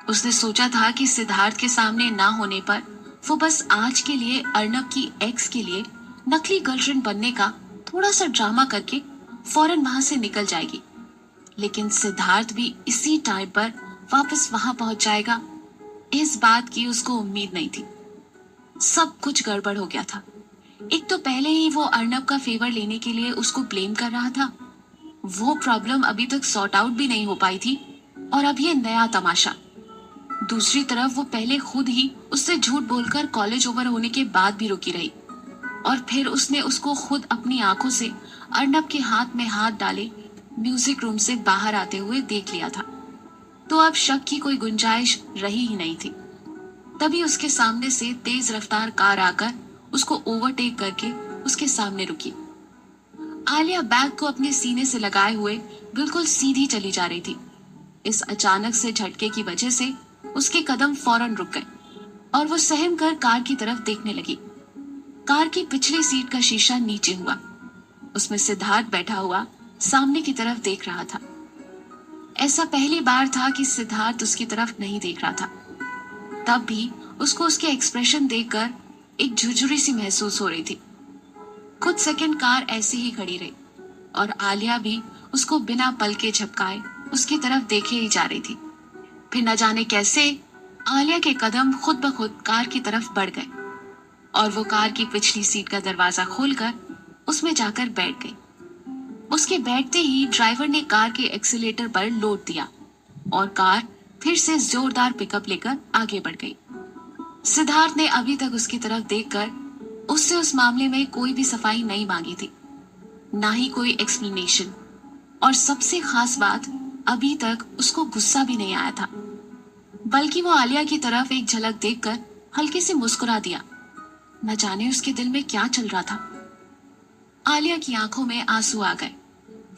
Speaker 1: उसने सोचा था कि सिद्धार्थ के सामने ना होने पर वो बस आज के लिए अर्नब की एक्स के लिए नकली गर्लफ्रेंड बनने का थोड़ा सा ड्रामा करके फौरन वहां से निकल जाएगी। लेकिन सिद्धार्थ भी इसी टाइम पर वापस वहां पहुंच जाएगा, इस बात की उसको उम्मीद नहीं थी। सब कुछ गड़बड़ हो गया था। एक तो पहले ही वो अर्नब का फेवर लेने के लिए उसको ब्लेम कर रहा था। वो प्रॉब्लम अभी तक सॉर्ट आउट भी नहीं हो पाई थी, और अब ये नया तमाशा। दूसरी तरफ वो पहले खुद ही उससे झूठ बोलकर कॉलेज ओवर होने के बाद भी रुकी रही, और फिर उसने उसको खुद अपनी आंखों से अर्नब के हाथ में हाथ डाले म्यूजिक रूम से बाहर आते हुए देख लिया था। तो अब शक की कोई गुंजाइश रही ही नहीं थी। तभी उसके सामने से तेज रफ्तार कार आकर उसको ओवरटेक करके उसके सामने रुकी। आलिया बैग को अपने सीने से लगाए हुए बिल्कुल सीधी चली जा रही थी। इस अचानक से झटके की वजह से उसके कदम फौरन रुक गए और वो सहम कर कार की तरफ देखने लगी। कार की पिछली सीट का शीशा नीचे हुआ। उसमें सिद्धार्थ बैठा हुआ सामने की तरफ देख रहा था। ऐसा पहली बार था कि सिद्धार्थ उसकी तरफ नहीं देख रहा था। तब भी उसको उसके एक्सप्रेशन देखकर एक झुरझुरी सी महसूस हो रही थी। कुछ सेकंड कार ऐसे ही खड़ी रही और आलिया भी उसको बिना पल के झपकाए उसकी तरफ देखे ही जा रही थी। फिर न जाने कैसे आलिया के कदम खुद ब खुद कार की तरफ बढ़ गए और वो कार की पिछली सीट का दरवाजा खोलकर उसमें जाकर बैठ गई। उसके बैठते ही ड्राइवर ने कार के एक्सीलेटर पर लोड दिया और कार फिर से जोरदार पिकअप लेकर आगे बढ़ गई। सिद्धार्थ ने अभी तक उसकी तरफ देखकर उससे उस मामले में कोई भी सफाई नहीं मांगी थी। ना ही कोई एक्सप्लेनेशन, और सबसे खास बात, अभी तक उसको गुस्सा भी नहीं आया था, बल्कि वो आलिया की तरफ एक झलक देखकर हल्के से मुस्कुरा दिया। न जाने उसके दिल में क्या चल रहा था। आलिया की आंखों में आंसू आ गए।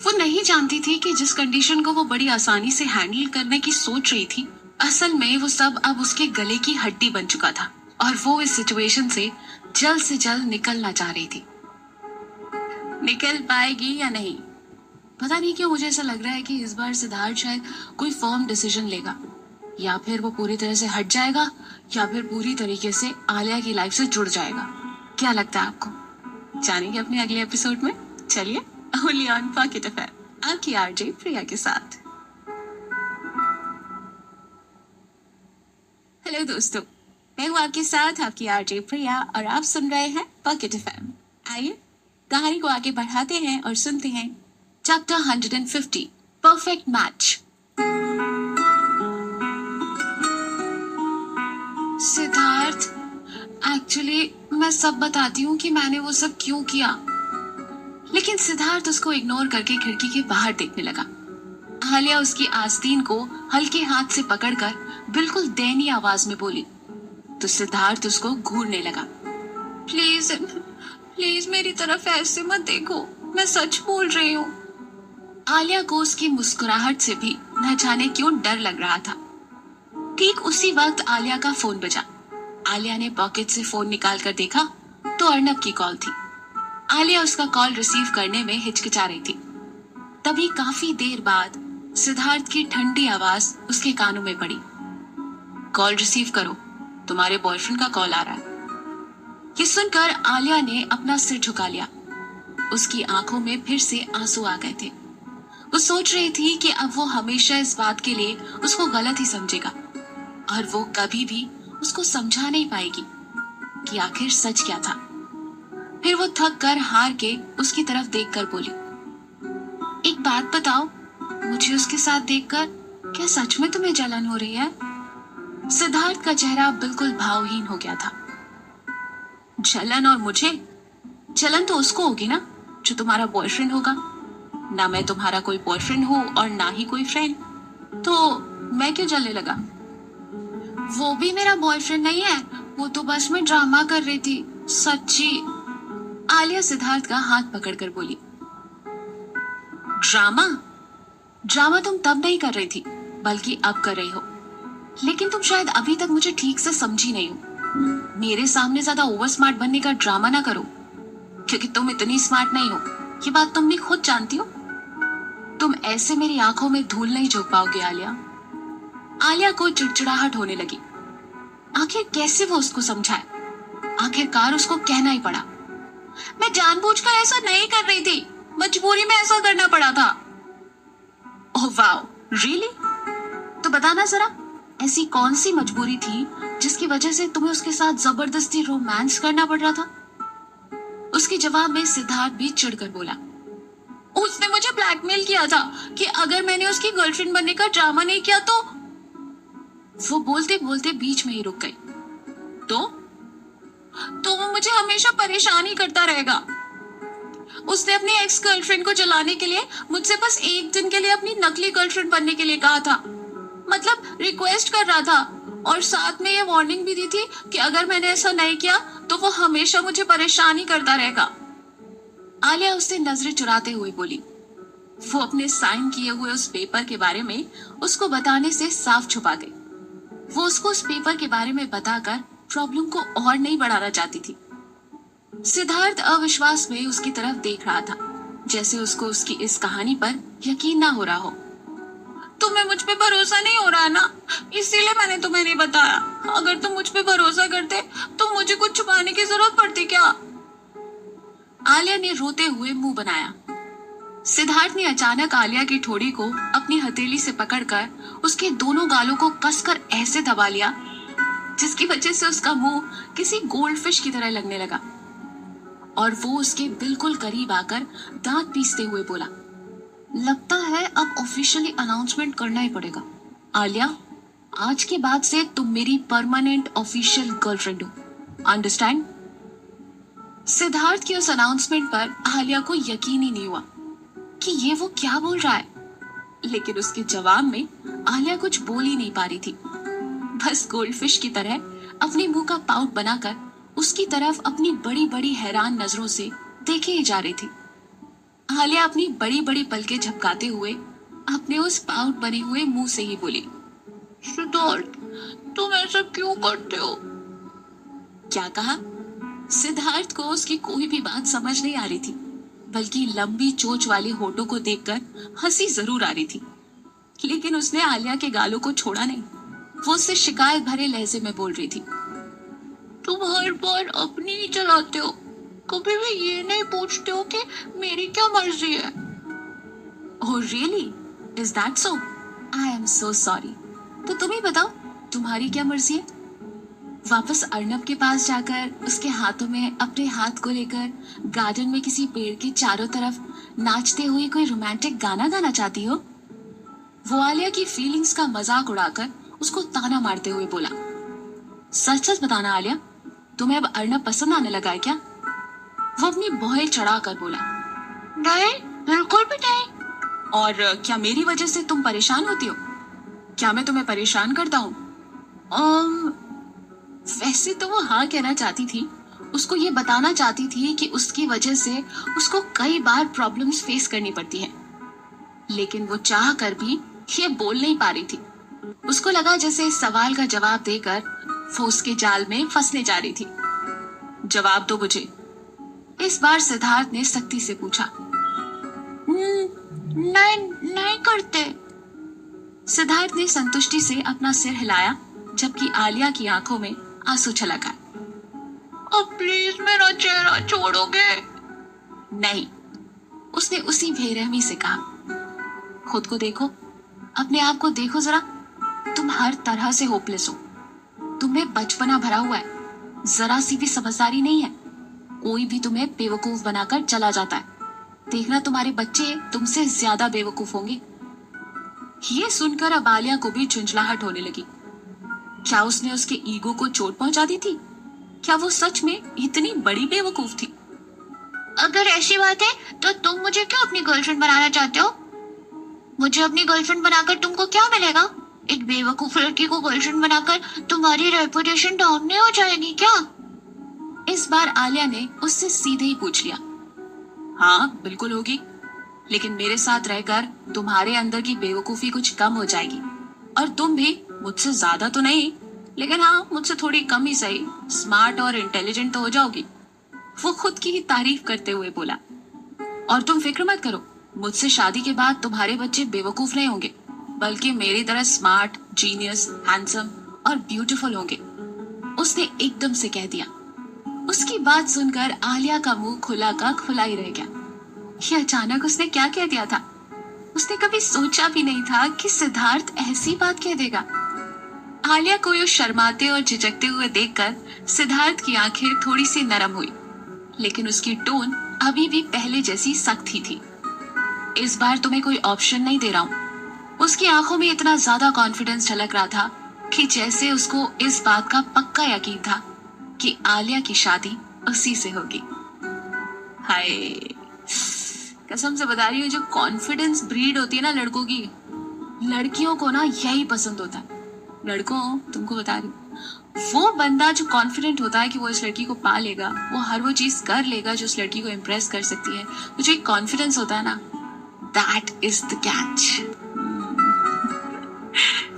Speaker 1: वो नहीं जानती थी कि जिस कंडीशन को वो बड़ी आसानी से हैंडल करने की सोच रही थी, असल में वो सब अब उसके गले की हड्डी बन चुका था, और वो इस सिचुएशन से जल्द निकलना चाह रही थी। निकल पाएगी या नहीं, पता नहीं क्यों मुझे ऐसा लग रहा है कि इस बार सिद्धार्थ शायद कोई फर्म डिसीजन लेगा, या फिर वो पूरी तरह से हट जाएगा, या फिर पूरी तरीके से आलिया की लाइफ से जुड़ जाएगा। क्या लगता है आपको? जानेंगे अपने अगले एपिसोड में। चलिए, ओनली ऑन पॉकेट एफएम, आपकी आरजे प्रिया के साथ। हेलो दोस्तों, मैं हूँ आपके साथ आपकी आरजे प्रिया, और आप सुन रहे हैं पॉकेट एफएम। आइए कहानी को आगे बढ़ाते हैं और सुनते हैं chapter 150, perfect match. Siddharth, actually मैं सब बताती हूँ कि मैंने वो सब क्यों किया। लेकिन सिद्धार्थ उसको इग्नोर करके खिड़की के बाहर देखने लगा। आलिया उसकी आस्तीन को हल्के हाथ से पकड़कर बिल्कुल दयनीय आवाज में बोली, तो सिद्धार्थ उसको घूरने लगा। प्लीज प्लीज मेरी तरफ ऐसे मत देखो, मैं सच बोल रही हूँ। आलिया को उसकी मुस्कुराहट से भी न जाने क्यों डर लग रहा था। ठीक उसी वक्त आलिया का फोन बजा। आलिया ने पॉकेट से फोन निकाल कर देखा तो अर्नब की कॉल थी। आलिया उसका कॉल रिसीव करने में हिचकिचा रही थी। तभी काफी देर बाद सिद्धार्थ की ठंडी आवाज उसके कानों में पड़ी। कॉल रिसीव करो, तुम्हारे बॉयफ्रेंड का कॉल आ रहा है। ये सुनकर आलिया ने अपना सिर झुका लिया। उसकी आंखों में फिर से आंसू आ गए थे। वो सोच रही थी कि अब वो हमेशा इस बात के लिए उसको गलत ही समझेगा, और वो कभी भी उसको समझा नहीं पाएगी कि आखिर सच क्या था। फिर वो थक कर हार के उसकी तरफ देखकर बोली, एक बात बताओ, मुझे उसके साथ देखकर क्या सच में तुम्हें जलन हो रही है? सिद्धार्थ का चेहरा बिल्कुल भावहीन हो गया था। जलन? और मुझे जलन तो उसको होगी ना, जो तुम्हारा बॉयफ्रेंड होगा। ना मैं तुम्हारा कोई बॉयफ्रेंड हूँ और ना ही कोई फ्रेंड, तो मैं क्यों जलने लगा? वो भी मेरा बॉयफ्रेंड नहीं है, वो तो बस में ड्रामा कर रही थी, सच्ची। आलिया सिद्धार्थ का हाथ पकड़कर बोली। ड्रामा? ड्रामा तुम तब नहीं कर रही थी, बल्कि अब कर रही हो। लेकिन तुम शायद अभी तक मुझे ठीक से समझी नहीं हो। मेरे सामने ज्यादा ओवर स्मार्ट बनने का ड्रामा ना करो, क्योंकि तुम इतनी स्मार्ट नहीं हो, ये बात तुम भी खुद जानती हो। तुम ऐसे मेरी आंखों में धूल नहीं झोंक पाओगे आलिया। आलिया को चिड़चिड़ाहट होने लगी। आखिर कैसे वो उसको समझाए? आखिरकार उसको कहना ही पड़ा, मैं जानबूझकर ऐसा नहीं कर रही थी, मजबूरी में ऐसा करना पड़ा था। Oh wow, really? तो बताना जरा, ऐसी कौन सी मजबूरी थी जिसकी वजह से तुम्हें उसके साथ जबरदस्ती रोमांस करना पड़ रहा था? उसके जवाब में सिद्धार्थ भी चिढ़कर बोला, उसने मुझे ब्लैकमेल किया था कि अगर मैंने उसकी गर्लफ्रेंड बनने का ड्रामा नहीं किया तो। वो बोलते बोलते बीच में ही रुक गई। तो वो मुझे हमेशा परेशान ही करता रहेगा। उसने अपनी एक्स गर्लफ्रेंड को जलाने के लिए मुझसे बस एक दिन के लिए अपनी नकली गर्लफ्रेंड बनने के लिए कहा था, मतलब रिक्वेस्ट कर रहा था, और साथ में ये वार्निंग भी दी थी कि अगर मैंने ऐसा नहीं किया तो वो हमेशा मुझे परेशान ही करता रहेगा। आलिया उससे नजरें चुराते हुए बोली। वो अपने साइन किए हुए उस पेपर के बारे में उसको बताने से साफ छुपा गई। वो उसको उस पेपर के बारे में बताकर प्रॉब्लम को और नहीं बढ़ाना चाहती थी। सिद्धार्थ अविश्वास में उसकी तरफ देख रहा था, जैसे उसको उसकी इस कहानी पर यकीन ना हो रहा हो। तुम्हें मुझ पे भरोसा नहीं हो रहा ना, इसीलिए मैंने तुम्हें नहीं बताया। अगर तुम मुझ पे भरोसा करते तो मुझे कुछ छुपाने की जरूरत पड़ती क्या? आलिया ने रोते हुए मुंह बनाया। सिद्धार्थ ने अचानक आलिया की ठोड़ी को अपनी हथेली से पकड़कर उसके दोनों गालों को कसकर ऐसे दबा लिया, जिसकी वजह से उसका मुंह किसी गोल्डफिश की तरह लगने लगा, और वो उसके बिल्कुल करीब आकर दांत पीसते हुए बोला, लगता है अब ऑफिशियली अनाउंसमेंट करना ही पड़ेगा। आलिया, आज के बाद से तुम मेरी परमानेंट ऑफिशियल गर्लफ्रेंड हो, अंडरस्टैंड? सिद्धार्थ की उस अनाउंसमेंट पर आलिया को यकीन ही नहीं हुआ कि ये वो क्या बोल रहा है। लेकिन उसके जवाब में आलिया कुछ बोल ही नहीं पा रही थी। बस गोल्डफिश की तरह अपने मुंह का पाउट बनाकर उसकी तरफ अपनी बड़ी बड़ी हैरान नजरों से देखे ही जा रही थी। आलिया अपनी बड़ी बड़ी पलकें झपकाते हुए अपने उस पाउट बने हुए मुंह से ही बोली, सिद्धार्थ, तुम ऐसा क्यों करते हो? क्या कहा? सिद्धार्थ को उसकी कोई भी बात समझ नहीं आ रही थी, बल्कि लंबी चोंच वाले होठों को देखकर हंसी जरूर आ रही थी। लेकिन उसने आलिया के गालों को छोड़ा नहीं। वो उससे शिकायत भरे लहजे में बोल रही थी, तुम हर बार अपनी ही चलाते हो, कभी भी ये नहीं पूछते हो कि मेरी क्या मर्जी है। Oh really? Is that so? I am so sorry. तो तुम ही बताओ, तुम्हारी क्या मर्जी है? वापस अर्नब के पास जाकर उसके हाथों में अपने हाथ को लेकर गार्डन में किसी पेड़ के चारों तरफ नाचते हुए कोई रोमांटिक गाना गाना चाहती हो? वो आलिया की फीलिंग्स का मजाक उड़ाकर उसको ताना मारते हुए बोला, सच सच बताना आलिया, तुम्हें अब अर्नब पसंद आने लगा है क्या? वो अपनी भौहें चढ़ाकर बोला, नहीं, बिल्कुल भी नहीं। और क्या मेरी वजह से तुम परेशान होती हो? क्या मैं तुम्हें परेशान करता हूँ? वैसे तो वो हाँ कहना चाहती थी। उसको ये बताना चाहती थी कि उसकी वजह से उसको कई बार प्रॉब्लम्स फेस करनी पड़ती है, लेकिन वो चाह कर भी ये बोल नहीं पा रही थी। उसको लगा जैसे इस सवाल का जवाब देकर वो उसके जाल में फंसने जा रही थी। जवाब दो मुझे, इस बार सिद्धार्थ ने सख्ती से पूछा। नहीं नहीं करते। सिद्धार्थ ने संतुष्टि से अपना सिर हिलाया, जबकि आलिया की आंखों में आंसू छलक आए। अब प्लीज मेरा चेहरा छोड़ोगे? नहीं, उसने उसी बेरहमी से कहा। खुद को देखो, अपने आप को देखो जरा। तुम हर तरह से होपलेस हो। तुम्हें बचपना भरा हुआ है, जरा सी भी समझदारी नहीं है। कोई भी तुम्हें बेवकूफ बनाकर चला जाता है। देखना तुम्हारे बच्चे तुमसे ज्यादा बेवकूफ होंगे। ये सुनकर अब आलिया को भी झुंझलाहट होने लगी। क्या उसने उसके ईगो को चोट पहुंचा दी थी? क्या वो सच में इतनी बड़ी बेवकूफ थी? अगर ऐसी बात है तो तुम मुझे क्यों अपनी गर्लफ्रेंड बनाना चाहते हो? मुझे अपनी गर्लफ्रेंड बनाकर तुमको क्या मिलेगा? एक बेवकूफ लड़की को गर्लफ्रेंड बनाकर तुम्हारी रेपुटेशन डाउन नहीं हो जाएगी क्या? इस बार आलिया ने उससे सीधे ही पूछ लिया। हाँ बिल्कुल होगी, लेकिन मेरे साथ रहकर तुम्हारे अंदर की बेवकूफी कुछ कम हो जाएगी। और तुम भी मुझसे ज्यादा तो नहीं, लेकिन हाँ मुझसे थोड़ी कम ही सही स्मार्ट और इंटेलिजेंट तो हो जाओगी। वो खुद की ही तारीफ करते हुए बोला। और तुम फिक्र मत करो, मुझसे शादी के बाद तुम्हारे बच्चे बेवकूफ नहीं होंगे, बल्कि मेरी तरह स्मार्ट, जीनियस, हैंडसम और ब्यूटीफुल होंगे। उसने एकदम से कह दिया। उसकी बात सुनकर आलिया का मुंह खुला का खुला ही रह गया। ये अचानक उसने क्या कह दिया था? उसने कभी सोचा भी नहीं था कि सिद्धार्थ ऐसी बात कह देगा। आलिया को यूं शर्माते और झिझकते हुए देखकर सिद्धार्थ की आंखें थोड़ी सी नरम हुई, लेकिन उसकी टोन अभी भी पहले जैसी सख्त ही थी। इस बार तुम्हें कोई ऑप्शन नहीं दे रहा हूँ। उसकी आंखों में इतना ज्यादा कॉन्फिडेंस झलक रहा था कि जैसे उसको इस बात का पक्का यकीन था कि आलिया की शादी उसी से होगी। हाय, कसम से बता रही हूँ, जो कॉन्फिडेंस ब्रीड होती है ना लड़कों की, लड़कियों को ना यही पसंद होता है। लड़कों, तुमको बता रही हूँ, वो बंदा जो कॉन्फिडेंट होता है कि वो इस लड़की को पा लेगा, वो हर वो चीज कर लेगा जो उस लड़की को इम्प्रेस कर सकती है, तो जो एक कॉन्फिडेंस होता है ना, दैट इज द कैच।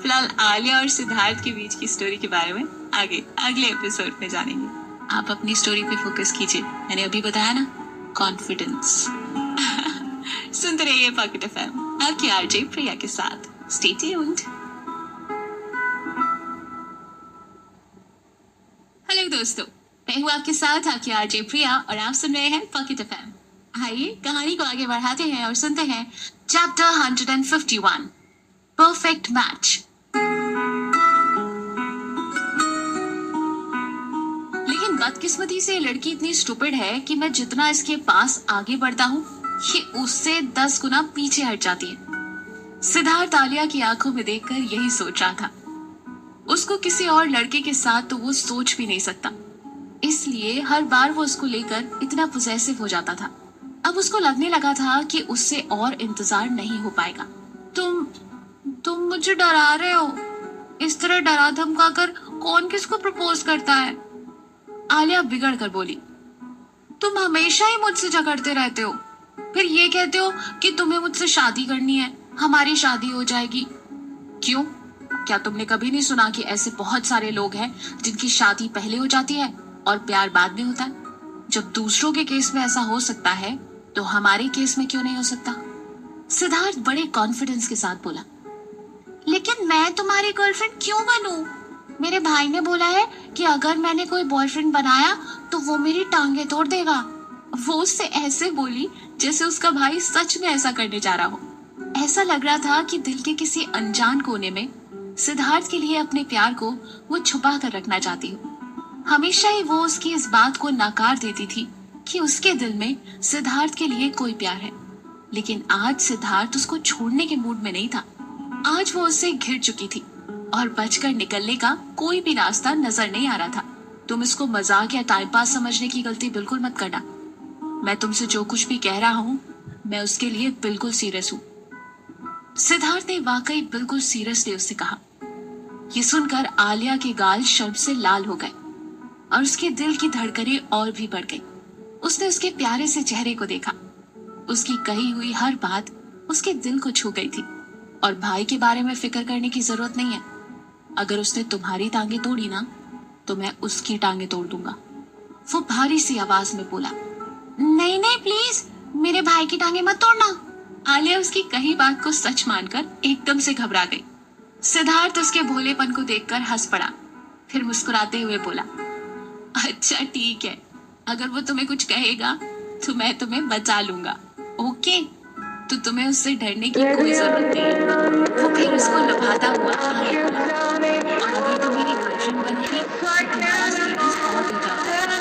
Speaker 1: फिलहाल आलिया और सिद्धार्थ के बीच की स्टोरी के बारे में आगे अगले एपिसोड में जानेंगे। आप अपनी स्टोरी पे फोकस कीजिए। मैंने अभी बताया ना, कॉन्फिडेंस। सुनते रहिए पॉकेट एफएम, आपकी आरजे प्रिया के साथ। Stay tuned. हेलो दोस्तों, मैं हूँ आपके साथ आपकी आरजे प्रिया और आप सुन रहे हैं पॉकेट एफएम। आइए कहानी को आगे बढ़ाते हैं और सुनते हैं चैप्टर 151, परफेक्ट मैच। लेकिन बदकिस्मती से लड़की इतनी स्टूपिड है कि मैं जितना इसके पास आगे बढ़ता हूँ, ये उससे 10 गुना पीछे हट जाती है। सिद्धार्थ आलिया की आंखों में देखकर यही सोच रहा था। उसको किसी और लड़के के साथ तो वो सोच भी नहीं सकता, इसलिए हर बार वो उसको लेकर इतना पोजेसिव हो जाता था। अब उसको लगने लगा था कि उससे और इंतजार नहीं हो पाएगा। तुम मुझे डरा रहे हो। इस तरह डरा धमका कर कौन किसको प्रपोज करता है? आलिया बिगड़ कर बोली। तुम हमेशा ही मुझसे झगड़ते रहते हो, फिर ये कहते हो कि तुम्हें मुझसे शादी करनी है, हमारी शादी हो जाएगी। क्यों? क्या तुमने कभी नहीं सुना कि ऐसे बहुत सारे लोग हैं जिनकी शादी पहले हो जाती है और प्यार बाद में होता है? जब दूसरों के केस में ऐसा हो सकता है तो हमारे केस में क्यों नहीं हो सकता? सिद्धार्थ बड़े कॉन्फिडेंस के साथ बोला। लेकिन मैं तुम्हारी गर्लफ्रेंड क्यों बनूं? मेरे भाई ने बोला है कि अगर मैंने कोई बॉयफ्रेंड बनाया तो वो मेरी टांगे तोड़ देगा। वो उससे ऐसे बोली जैसे उसका भाई सच में ऐसा करने जा रहा हो। ऐसा लग रहा था कि दिल के किसी अनजान कोने में सिद्धार्थ के लिए अपने प्यार को वो छुपा कर रखना चाहती हो। हमेशा ही वो उसकी इस बात को नकार देती थी कि उसके दिल में सिद्धार्थ के लिए कोई प्यार है। लेकिन आज सिद्धार्थ उसको छोड़ने के मूड में नहीं था। आज वो उससे घिर चुकी थी और बचकर निकलने का कोई भी रास्ता नजर नहीं आ रहा था। तुम इसको मजाक या टाइम पास समझने की गलती बिल्कुल मत करना। मैं तुमसे जो कुछ भी कह रहा हूँ मैं उसके लिए बिल्कुल सीरियस हूँ। सिद्धार्थ ने वाकई बिल्कुल सीरियसली उससे कहा। ये सुनकर आलिया के गाल शर्म से लाल हो गए और उसके दिल की धड़कनें और भी बढ़ गई। उसने उसके प्यारे से चेहरे को देखा। उसकी कही हुई हर बात उसके दिल को छू गई थी और भाई के बारे में फिक्र करने की जरूरत नहीं है। अगर उसने तुम्हारी टांगे तोड़ी ना तो मैं उसकी टांगे तोड़ दूंगा। वो भारी सी आवाज में बोला। नहीं नहीं प्लीज, मेरे भाई की टांगे मत तोड़ना। आलिया उसकी कही बात को सच मानकर एकदम से घबरा गई। सिद्धार्थ उसके भोलेपन को देखकर हंस पड़ा, फिर मुस्कुराते हुए बोला, अच्छा ठीक है, अगर वो तुम्हें कुछ कहेगा तो मैं तुम्हें बचा लूंगा, ओके? तो तुम्हें उससे डरने की कोई जरूरत नहीं है। वो फिर उसको लुभाता हुआ आगे बोला, और अगर तुम मेरी गर्लफ्रेंड बनेगी तो तुम्हारा स्टेटस बहुत ऊंचा हो जाएगा।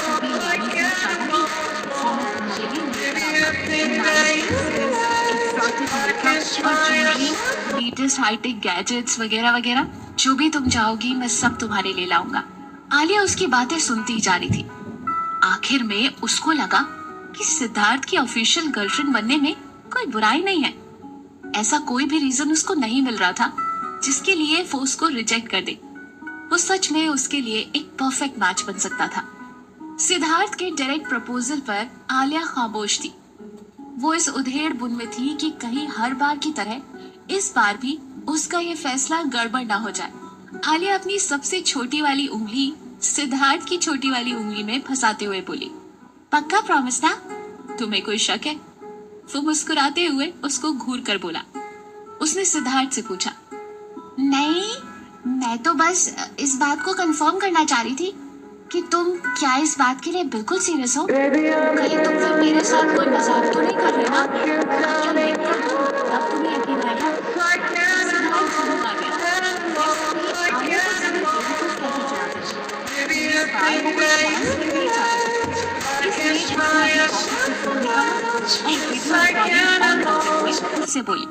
Speaker 1: कभी लाने की चाहूंगी तो मैं तुम्हारे लिए लेकर आऊंगा। लेटेस्ट हाईटेक गैजेट्स वगैरह वगैरह जो भी तुम चाहोगी मैं सब तुम्हारे लिए लाऊंगा। आलिया उसकी बातें सुनती जा रही थी। आखिर में उसको लगा कि सिद्धार्थ की ऑफिशियल गर्लफ्रेंड बनने में कोई बुराई नहीं है। ऐसा कोई भी रीजन उसको नहीं मिल रहा था जिसके लिए वो उसको रिजेक्ट कर दे। वो सच में उसके लिए एक परफेक्ट मैच बन सकता था। सिद्धार्थ के डायरेक्ट प्रपोजल पर आलिया खामोश थी। वो इस उधेड़ बुन में थी कि कहीं हर बार की तरह इस बार भी उसका ये फैसला गड़बड़ ना हो जाए। आलिया अपनी सबसे छोटी वाली उंगली सिद्धार्थ की छोटी वाली उंगली में फंसाते हुए बोली, पक्का प्रॉमिस ना? तुम्हें कोई शक है? वो मुस्कुराते हुए उसको घूर कर बोला। उसने सिद्धार्थ से पूछा, नहीं, मैं तो बस इस बात को कंफर्म करना चाह रही थी कि तुम क्या इस बात के लिए बिल्कुल सीरियस हो? कहीं तुम फिर मेरे साथ कोई मजाक तो नहीं कर रहे ना? क्या मैं कर दूं? तब तुम्हें यकीन आएगा। सिद्धार्थ समझ आ गया। आलिया को समझ बेवकूफ कहकर चला था। इस बार वो कोई चांस नहीं चाहता। इसलिए उसने अपने पॉकेट से फोन निकाला और वीडियो रिकॉर्डिंग ऑन करते हुए उससे बोली,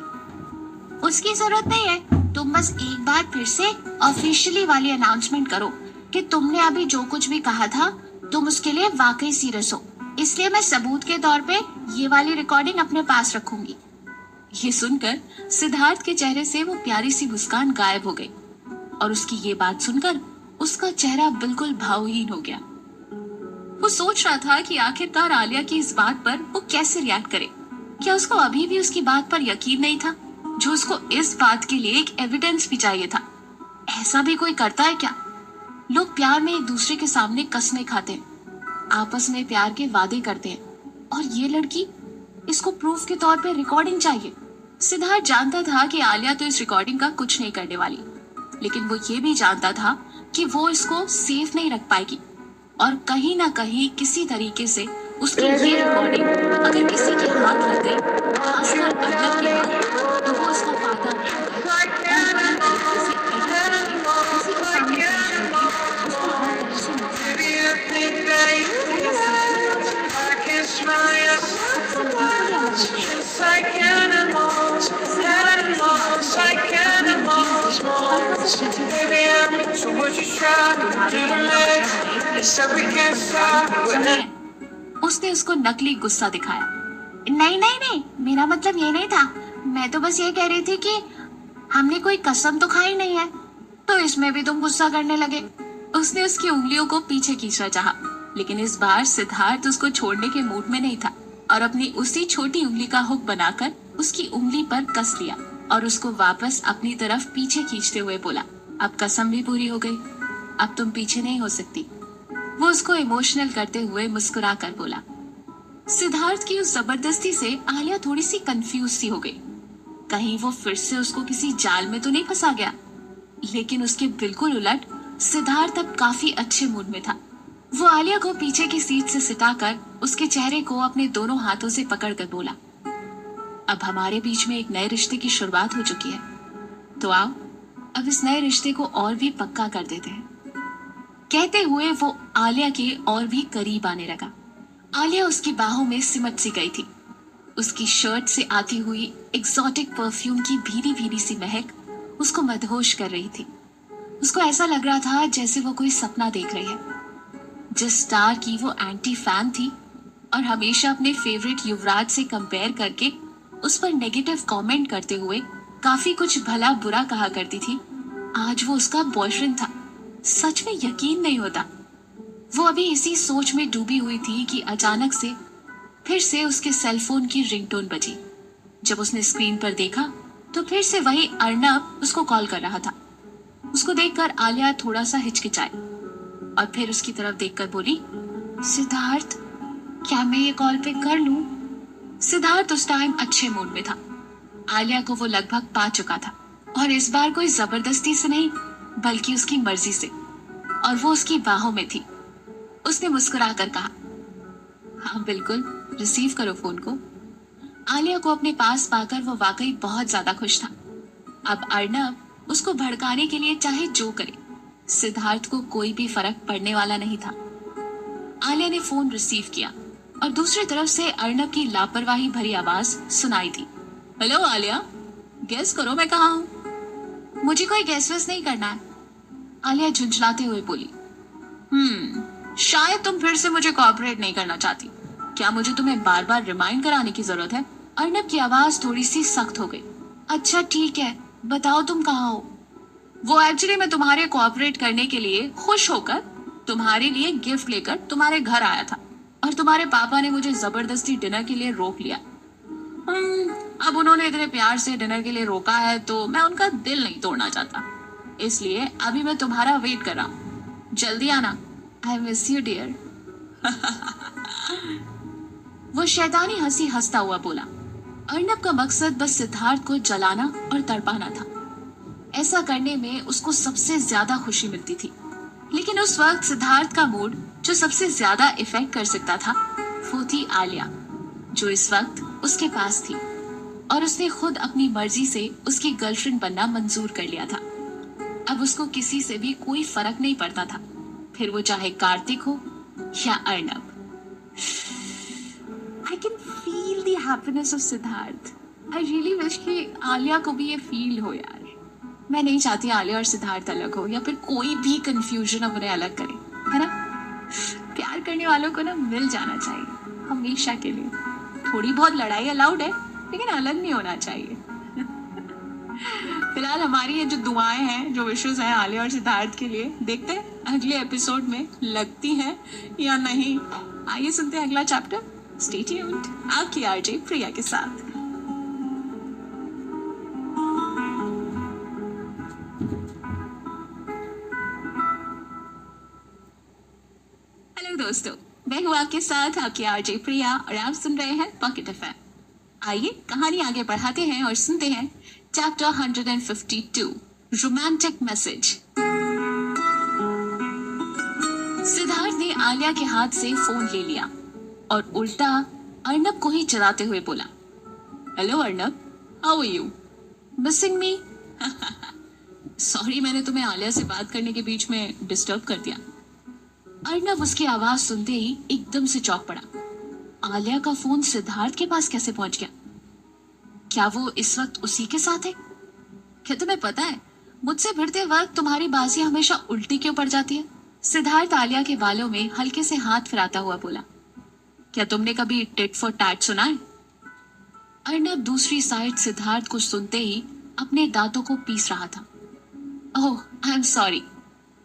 Speaker 1: उसकी जरूरत नहीं है, तुम बस एक बार फिर से ऑफिशियली वाली अनाउंसमेंट करो कि तुमने अभी जो कुछ भी कहा था तुम उसके लिए वाकई सीरियस हो। इसलिए मैं सबूत के तौर पे ये वाली रिकॉर्डिंग अपने पास रखूंगी। ये सुनकर सिद्धार्थ के चेहरे से वो प्यारी सी मुस्कान गायब हो गई और उसकी ये बात सुनकर उसका चेहरा बिल्कुल भावहीन हो गया। वो सोच रहा था कि आखिरकार आलिया की इस बात पर वो कैसे रिएक्ट करे। क्या उसको अभी भी उसकी बात पर यकीन नहीं था जो उसको इस बात के लिए एक एविडेंस भी चाहिए था? ऐसा भी कोई करता है क्या? लोग प्यार में एक दूसरे के सामने कसमें खाते हैं, आपस में प्यार के वादे करते हैं, और ये लड़की, इसको प्रूफ के तौर पे रिकॉर्डिंग चाहिए। सिद्धार्थ जानता था कि आलिया तो इस रिकॉर्डिंग का कुछ नहीं करने वाली, लेकिन वो ये भी जानता था कि वो इसको सेफ नहीं रख पाएगी और कहीं ना कहीं किसी तरीके से उसकी ये रिकॉर्डिंग अगर किसी के हाथ लग गई, खासकर अर्नब के हाथ, तो वो उसका फायदा उठाकर और बड़ी तरीके से edit करके किसी के सामने पेश करके उसको हर तरह से नुकसान
Speaker 2: Baby, I need so much you try to relate. It's up against
Speaker 1: सुनिए, उसने उसको नकली गुस्सा दिखाया। नहीं नहीं नहीं, मेरा मतलब ये नहीं था। मैं तो बस ये कह रही थी कि हमने कोई कसम तो खाई नहीं है, तो इसमें भी तुम गुस्सा करने लगे। उसने उसकी उंगलियों को पीछे खींचना चाहा, लेकिन इस बार सिद्धार्थ उसको छोड़ने के मूड में नहीं था और अपनी उसी छोटी उंगली का हुक बनाकर उसकी उंगली पर कस लिया और उसको वापस अपनी तरफ पीछे खींचते हुए बोला, अब कसम भी पूरी हो गई, अब तुम पीछे नहीं हो सकती। वो उसको इमोशनल करते हुए मुस्कुरा कर बोला। सिद्धार्थ की उस जबरदस्ती से आलिया थोड़ी सी कंफ्यूज सी हो गई। कहीं वो फिर से उसको किसी जाल में तो नहीं फंसा गया। लेकिन उसके बिल्कुल उलट सिद्धार्थ अब काफी अच्छे मूड में था। वो आलिया को पीछे की सीट से सिटाकर उसके चेहरे को अपने दोनों हाथों से पकड़कर बोला, अब हमारे बीच में एक नए रिश्ते की शुरुआत हो चुकी है, तो आओ अब इस नए रिश्ते को और भी पक्का कर देते हैं। कहते हुए वो आलिया के और भी करीब आने लगा। आलिया उसकी बाहों में सिमट सी गई थी। उसकी शर्ट से आती हुई एक्सोटिक परफ्यूम की भीरी भीरी सी महक उसको मदहोश कर रही थी। उसको ऐसा लग रहा था जैसे वो कोई सपना देख रही है। जिस स्टार की वो एंटी फैन थी और हमेशा अपने फेवरेट युवराज से कंपेयर करके उस पर नेगेटिव कमेंट करते हुए काफी कुछ भला बुरा कहा करती थी, आज वो उसका बॉयफ्रेंड था। सच में यकीन नहीं होता। वो अभी इसी सोच में डूबी हुई थी कि अचानक से फिर से उसके सेलफोन की रिंगटोन बजी। जब उसने स्क्रीन पर देखा तो फिर से वही अर्नब उसको कॉल कर रहा था। उसको देखकर आलिया थोड़ा सा हिचकिचाई और फिर उसकी तरफ देखकर बोली, सिद्धार्थ, क्या मैं ये कॉल पिक कर लूं? सिद्धार्थ उस टाइम अच्छे मूड में था। आलिया को वो लगभग पा चुका था और इस बार कोई जबरदस्ती से नहीं बल्कि उसकी मर्जी से, और वो उसकी बाहों में थी। उसने मुस्कुरा कर कहा, हाँ बिल्कुल, रिसीव करो फोन को। आलिया को अपने पास पाकर वो वाकई बहुत ज्यादा खुश था। अब अर्नब उसको भड़काने के लिए चाहे जो करे, सिद्धार्थ को कोई भी फर्क पड़ने वाला नहीं था। आलिया ने फोन रिसीव किया और दूसरी तरफ से अर्नब की लापरवाही भरी आवाज सुनाई दी। हेलो आलिया, गेस करो मैं कहाँ हूँ? मुझे कोई गेस वेस नहीं करना है, आलिया झुंझलाते हुए बोली। शायद तुम फिर से मुझे कोऑपरेट नहीं करना चाहती। क्या मुझे तुम्हें बार बार रिमाइंड कराने की जरूरत है? अर्नब की आवाज थोड़ी सी सख्त हो गई। अच्छा ठीक है, बताओ तुम कहाँ हो? वो एक्चुअली मैं तुम्हारे कोऑपरेट करने के लिए खुश होकर तुम्हारे लिए गिफ्ट लेकर तुम्हारे घर आया था और तुम्हारे पापा ने मुझे जबरदस्ती डिनर के लिए रोक लिया। अब उन्होंने इतने प्यार से डिनर के लिए रोका है तो मैं उनका दिल नहीं तोड़ना चाहता, इसलिए अभी मैं तुम्हारा वेट कर रहा हूँ। जल्दी आना, आई मिस यू डियर। वो शैतानी हंसी हंसता हुआ बोला। अर्नब का मकसद बस सिद्धार्थ को जलाना और तड़पाना था। ऐसा करने में उसको सबसे ज्यादा खुशी मिलती थी। लेकिन उस वक्त सिद्धार्थ का मूड जो सबसे ज्यादा इफेक्ट कर सकता था वो थी आलिया, जो इस वक्त उसके पास थी और उसने खुद अपनी मर्जी से उसकी गर्लफ्रेंड बनना मंजूर कर लिया था। अब उसको किसी से भी कोई फर्क नहीं पड़ता था, फिर वो चाहे कार्तिक हो या Arnab. I can feel the happiness of Siddharth. I really wish कि आलिया को भी ये फील हो यार। मैं नहीं चाहती आलिया और सिद्धार्थ अलग हो या फिर कोई भी कंफ्यूजन अब उन्हें अलग करे, है ना? प्यार करने वालों को ना मिल जाना चाहिए हमेशा के लिए। थोड़ी बहुत लड़ाई अलाउड है लेकिन अलग नहीं होना चाहिए। फिलहाल हमारी ये जो दुआएं हैं, जो विशेष हैं आलिया और सिद्धार्थ के लिए, देखते हैं अगले एपिसोड में लगती हैं या नहीं। आइए सुनते हैं अगला चैप्टर। स्टे ट्यून्ड आपकी आरजे प्रिया के साथ। हेलो दोस्तों, मैं हूँ आपके साथ आपकी आरजे प्रिया और आप सुन रहे हैं पॉकेट एफएम। आइए कहानी आगे बढ़ाते हैं और सुनते हैं चैप्टर 152, रोमांटिक मैसेज। सिद्धार्थ ने आलिया के हाथ से फोन ले लिया और उल्टा अर्नब को ही चलाते हुए बोला, hello Arnab, how are you? Missing me? Sorry, मैंने तुम्हें आलिया से बात करने के बीच में डिस्टर्ब कर दिया। अर्नब उसकी आवाज सुनते ही एकदम से चौंक पड़ा। आलिया का फोन सिद्धार्थ के पास कैसे पहुंच गया? क्या वो इस वक्त उसी के साथ है? क्या तुम्हें पता है मुझसे भिड़ते वक्त तुम्हारी बाजी हमेशा उल्टी क्यों पड़ जाती है? सिद्धार्थ आलिया के बालों में हल्के से हाथ फिराता हुआ बोला। क्या तुमने कभी टिट फॉर टैट सुना है? अर्नब दूसरी साइड सिद्धार्थ को सुनते ही अपने दांतों को पीस रहा था। ओह, आई एम सॉरी।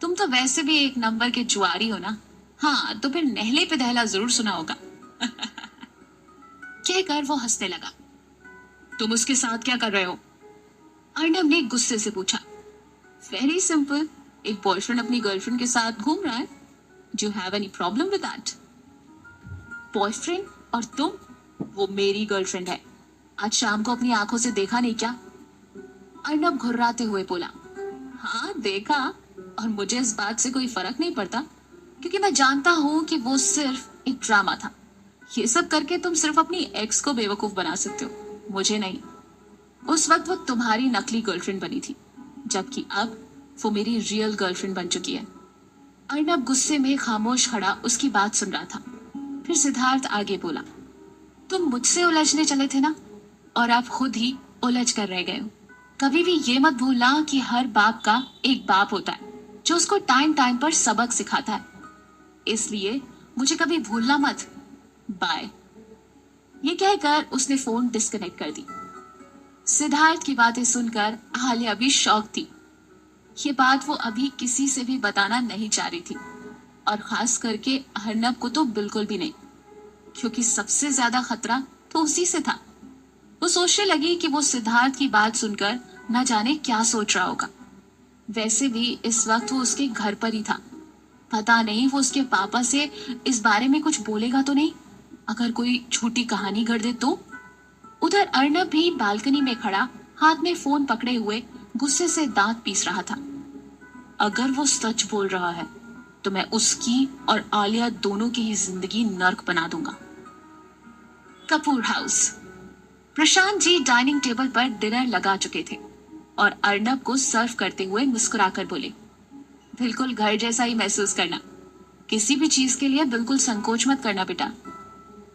Speaker 1: तुम तो वैसे भी एक नंबर के जुआरी हो ना। हाँ, तो फिर नहले पे दहला जरूर सुना होगा। कहकर वो हंसने लगा। तुम उसके साथ क्या कर रहे हो? अर्नब ने गुस्से से पूछा। वेरी सिंपल, एक बॉयफ्रेंड अपनी गर्लफ्रेंड के साथ घूम रहा है। Do you have any problem with that? Boyfriend और तुम? वो मेरी गर्लफ्रेंड है। आज शाम को अपनी आंखों से देखा नहीं क्या? अर्नब घुर्राते हुए बोला। हाँ देखा, और मुझे इस बात से कोई फर्क नहीं पड़ता, क्योंकि मैं जानता हूँ कि वो सिर्फ एक ड्रामा था। ये सब करके तुम सिर्फ अपनी एक्स को बेवकूफ बना सकते हो, मुझे नहीं। उस वक्त वो तुम्हारी नकली गर्लफ्रेंड बनी थी, जबकि अब वो मेरी रियल गर्लफ्रेंड बन चुकी है। अर्नब गुस्से में खामोश खड़ा उसकी बात सुन रहा था। फिर सिद्धार्थ आगे बोला। तुम मुझसे उलझने चले थे ना, और आप खुद ही उलझ कर रह गए हो। कभी भी ये मत भूलना कि हर बाप का एक बाप होता है जो उसको टाइम टाइम पर सबक सिखाता है। इसलिए मुझे कभी भूलना मत। बाय। ये कहकर उसने फोन डिस्कनेक्ट कर दी। सिद्धार्थ की बातें सुनकर आलिया भी शॉक थी। ये बात वो अभी किसी से भी बताना नहीं चाह रही थी, और खास करके अर्नब को तो बिल्कुल भी नहीं, क्योंकि सबसे ज्यादा खतरा तो उसी से था। वो सोचने लगी कि वो सिद्धार्थ की बात सुनकर न जाने क्या सोच रहा होगा। वैसे भी इस वक्त वो उसके घर पर ही था। पता नहीं वो उसके पापा से इस बारे में कुछ बोलेगा तो नहीं, अगर कोई झूठी कहानी गढ़ दे तो। उधर अर्नब भी बालकनी में खड़ा हाथ में फोन पकड़े हुए गुस्से से दांत पीस रहा था। अगर वो सच बोल रहा है तो मैं उसकी और आलिया दोनों की ही जिंदगी नर्क बना दूंगा। Kapoor house. Prashant ji dining table पर डिनर लगा चुके थे और अर्नब को सर्व करते हुए मुस्कुराकर बोले। बिल्कुल घर जैसा ही महसूस करना। किसी भी चीज के लिए बिल्कुल संकोच मत करना बेटा।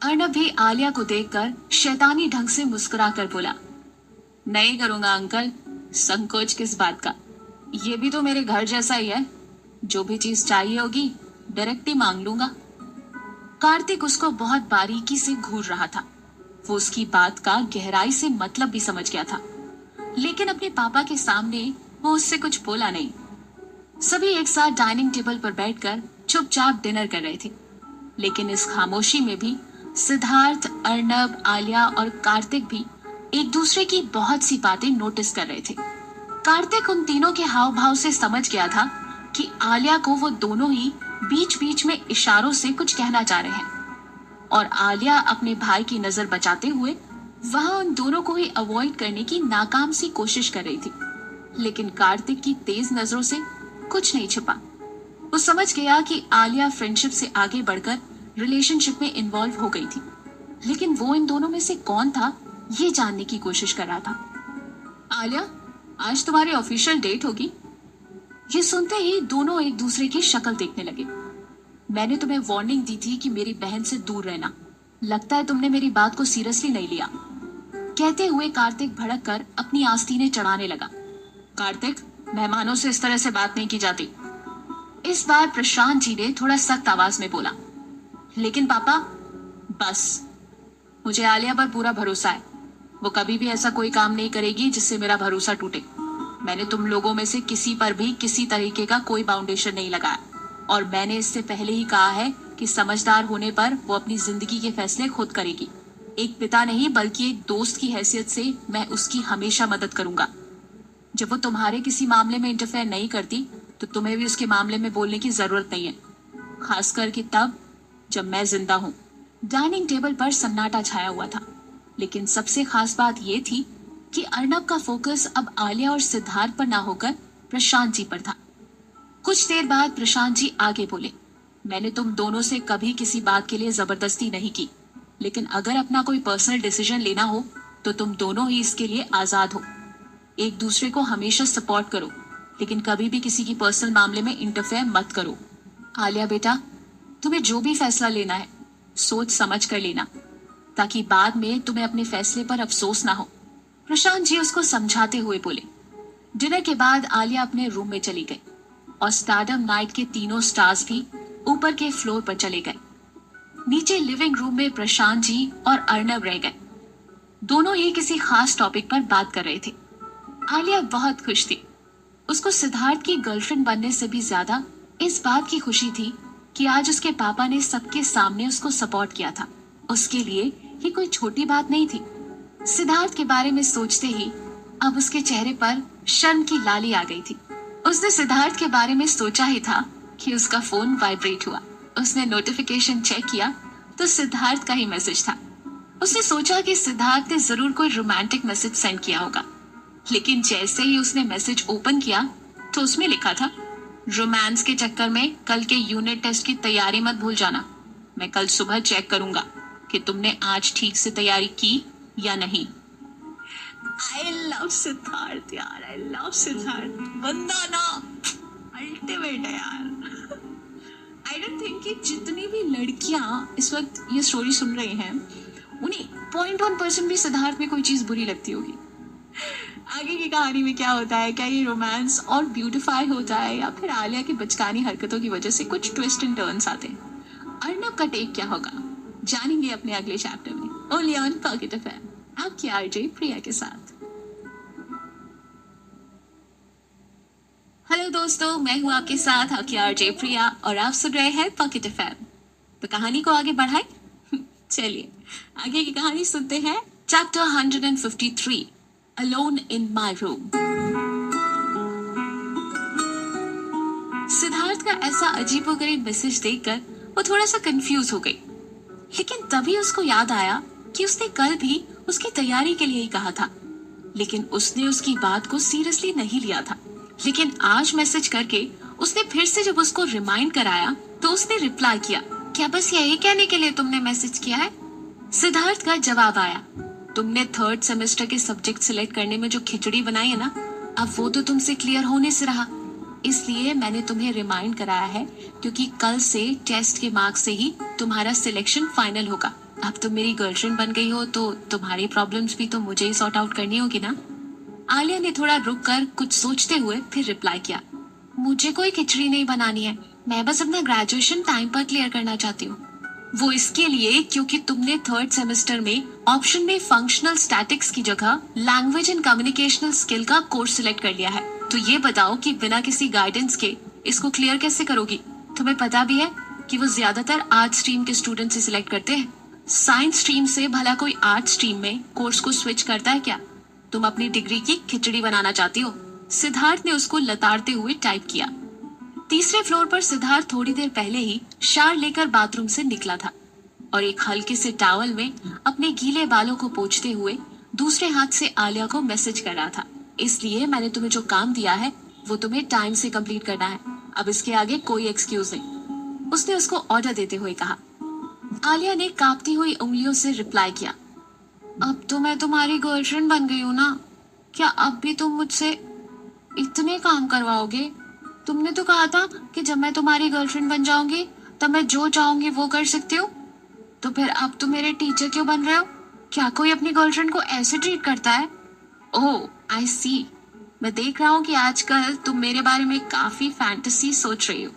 Speaker 1: अर्नब भी आलिया को देखकर शैतानी ढंग से मुस्कुराकर बोला। नहीं करूंगा अंकल, संकोच किस बात का। ये भी तो मेरे घर जैसा ही है। जो भी चीज चाहिए होगी डायरेक्ट ही मांग लूंगा। कार्तिक उसको बहुत बारीकी से घूर रहा था। वो उसकी बात का गहराई से मतलब भी समझ गया था, लेकिन अपने पापा के सामने वो उससे कुछ बोला नहीं। सभी एक साथ डाइनिंग टेबल पर बैठकर चुपचाप डिनर कर रहे थे, लेकिन इस खामोशी में भी सिद्धार्थ, अर्नब, आलिया और कार्तिक भी एक दूसरे की बहुत सी बातें नोटिस कर रहे थे। कार्तिक उन तीनों के हाव भाव से समझ गया था कि आलिया को वो दोनों ही बीच बीच में इशारों से कुछ कहना चाह रहे हैं, और आलिया अपने भाई की नजर बचाते हुए वहां उन दोनों को ही अवॉइड करने की नाकाम सी कोशिश कर रही थी। लेकिन कार्तिक की तेज नजरों से कुछ नहीं छिपा। वो समझ गया कि आलिया फ्रेंडशिप से आगे बढ़कर रिलेशनशिप में इन्वॉल्व हो गई थी, लेकिन वो इन दोनों में से कौन था ये जानने की कोशिश कर रहा था। आलिया, आज तुम्हारी ऑफिशियल डेट होगी। ये सुनते ही दोनों एक दूसरे की शक्ल देखने लगे। मैंने तुम्हें वार्निंग दी थी कि मेरी बहन से दूर रहना। लगता है तुमने मेरी बात को सीरियसली नहीं लिया। कहते हुए कार्तिक भड़क कर अपनी आस्तीनें चढ़ाने लगा। कार्तिक, मेहमानों से इस तरह से बात नहीं की जाती। इस बार प्रशांत जी ने थोड़ा सख्त आवाज में बोला। लेकिन पापा, बस, मुझे आलिया पर पूरा भरोसा है। वो कभी भी ऐसा कोई काम नहीं करेगी जिससे मेरा भरोसा टूटे। मैंने तुम लोगों में से किसी पर भी किसी तरीके का कोई बाउंडेशन नहीं लगाया, और मैंने इससे पहले ही कहा है कि समझदार होने पर वो अपनी जिंदगी के फैसले खुद करेगी। एक पिता नहीं बल्कि एक दोस्त की हैसियत से मैं उसकी हमेशा मदद करूंगा। जब वो तुम्हारे किसी मामले में इंटरफेयर नहीं करती तो तुम्हें भी उसके मामले में बोलने की जरूरत नहीं है, खासकर कि तब जब मैं जिंदा हूँ। डाइनिंग टेबल पर सन्नाटा छाया हुआ था, लेकिन सबसे खास बात यह थी कि अर्नब का फोकस अब आलिया और सिद्धार्थ पर ना होकर प्रशांत जी पर था। कुछ देर बाद प्रशांत जी आगे बोले। मैंने तुम दोनों से कभी किसी बात के लिए जबरदस्ती नहीं की, लेकिन अगर अपना कोई पर्सनल डिसीजन लेना हो तो तुम दोनों ही इसके लिए आजाद हो। एक दूसरे को हमेशा सपोर्ट करो, लेकिन कभी भी किसी की पर्सनल मामले में इंटरफेयर मत करो। आलिया बेटा, तुम्हें जो भी फैसला लेना है सोच समझ कर लेना, ताकि बाद में तुम्हें अपने फैसले पर अफसोस ना हो। प्रशांत जी उसको समझाते हुए बोले। डिनर के बाद आलिया अपने रूम में चली गई और स्टारडम नाइट के तीनों स्टार्स भी ऊपर के फ्लोर पर चले गए। नीचे लिविंग रूम में प्रशांत जी और अर्नब रह गए। दोनों ही किसी खास टॉपिक पर बात कर रहे थे। आलिया बहुत खुश थी। उसको सिद्धार्थ की गर्लफ्रेंड बनने से भी ज्यादा इस बात की खुशी थी कि आज उसके पापा ने सबके सामने उसको सपोर्ट किया था। उसके लिए ये कोई छोटी बात नहीं थी। सिद्धार्थ के बारे में सोचते ही अब उसके चेहरे पर शर्म की लाली आ गई थी। उसने सिद्धार्थ के बारे में सोचा ही था कि उसका फोन वाइब्रेट हुआ। उसने नोटिफिकेशन चेक किया तो सिद्धार्थ का ही मैसेज था। उसने सोचा कि सिद्धार्थ ने जरूर कोई रोमांटिक मैसेज सेंड किया होगा, लेकिन जैसे ही उसने मैसेज ओपन किया तो उसमें लिखा था, रोमांस के चक्कर में कल के यूनिट टेस्ट की तैयारी मत भूल जाना। मैं कल सुबह चेक करूंगा कि तुमने आज ठीक से तैयारी की या नहीं। आई लव सिद्धार्थ यार, आई लव सिद्धार्थ। बंदा ना अल्टीमेट है यार। आई डोंट थिंक कि जितनी भी लड़कियां इस वक्त ये स्टोरी सुन रही हैं उन्हें 0.1% भी सिद्धार्थ में कोई चीज बुरी लगती होगी। आगे की कहानी में क्या होता है, क्या ये रोमांस और ब्यूटिफाई होता है या फिर आलिया की बचकानी हरकतों की वजह से कुछ ट्विस्ट एंड टर्न्स आते हैं। अर्नब का टेक क्या होगा जानेंगे अपने अगले चैप्टर में, ओनली ऑन पॉकेट एफएम, आपकी आरजे प्रिया के साथ। हेलो दोस्तों, मैं हूँ आपके साथ आपकी आरजे प्रिया और आप सुन रहे हैं पॉकेट एफएम। तो कहानी को आगे बढ़ाए। चलिए आगे की कहानी सुनते हैं। Chapter 153, alone in my room. Siddharth का ऐसा अजीबोगरीब मैसेज देखकर वो थोड़ा सा कंफ्यूज हो गई, लेकिन तभी उसको याद आया कि उसने कल भी उसकी तैयारी के लिए ही कहा था, लेकिन उसने उसकी बात को सीरियसली नहीं लिया था। लेकिन आज मैसेज करके उसने फिर से जब उसको रिमाइंड कराया तो उसने रिप्लाई किया, क्या बस यही कहने के लिए तुमने मैसेज किया है? सिद्धार्थ का जवाब आया, तुमने 3rd सेमेस्टर के सब्जेक्ट सिलेक्ट करने में जो खिचड़ी बनाई है ना, अब वो तो तुमसे क्लियर होने से रहा, इसलिए मैंने तुम्हें रिमाइंड कराया है, क्योंकि कल से टेस्ट के मार्क्स से ही तुम्हारा सिलेक्शन फाइनल होगा। अब तुम मेरी गर्लफ्रेंड बन गई हो तो तुम्हारी प्रॉब्लम्स भी तो मुझे ही सॉर्ट आउट करनी होगी ना। आलिया ने थोड़ा रुक कर कुछ सोचते हुए फिर रिप्लाई किया, मुझे कोई खिचड़ी नहीं बनानी है, मैं बस अपना ग्रेजुएशन टाइम पर क्लियर करना चाहती हूँ। वो इसके लिए क्योंकि तुमने 3rd सेमेस्टर में ऑप्शन में फंक्शनल स्टैटिक्स की जगह लैंग्वेज एंड कम्युनिकेशनल स्किल का कोर्स सिलेक्ट कर लिया है। तो ये बताओ कि बिना किसी गाइडेंस के इसको क्लियर कैसे करोगी? तुम्हें पता भी है कि वो ज्यादातर आर्ट स्ट्रीम के स्टूडेंट से सिलेक्ट करते हैं। साइंस स्ट्रीम से भला कोई आर्ट स्ट्रीम में कोर्स को स्विच करता है क्या? तुम अपनी डिग्री की खिचड़ी बनाना चाहती हो? सिद्धार्थ ने उसको लताड़ते हुए टाइप किया। तीसरे फ्लोर पर सिद्धार्थ थोड़ी देर पहले ही शावर लेकर बाथरूम से निकला था और एक हल्के से टॉवल में अपने गीले बालों को पोंछते हुए दूसरे हाथ से आलिया को मैसेज कर रहा था, इसलिए मैंने तुम्हें जो काम दिया है वो तुम्हें टाइम से कंप्लीट करना है, अब इसके आगे कोई एक्सक्यूज नहीं, उसने उसको ऑर्डर देते हुए कहा। आलिया ने कांपती हुई उंगलियों से रिप्लाई किया, अब तो मैं तुम्हारी गर्लफ्रेंड बन गई हूँ ना, क्या अब भी तुम मुझसे इतने काम करवाओगे? तुमने तो कहा था कि जब मैं तुम्हारी गर्लफ्रेंड बन जाऊंगी तब मैं जो चाहूंगी वो कर सकती हूँ, तो फिर अब तुम मेरे टीचर क्यों बन रहे हो? क्या कोई अपनी गर्लफ्रेंड को ऐसे ट्रीट करता है? ओह आई सी, मैं देख रहा हूँ कि आजकल तुम मेरे बारे में काफी फैंटेसी सोच रही हो,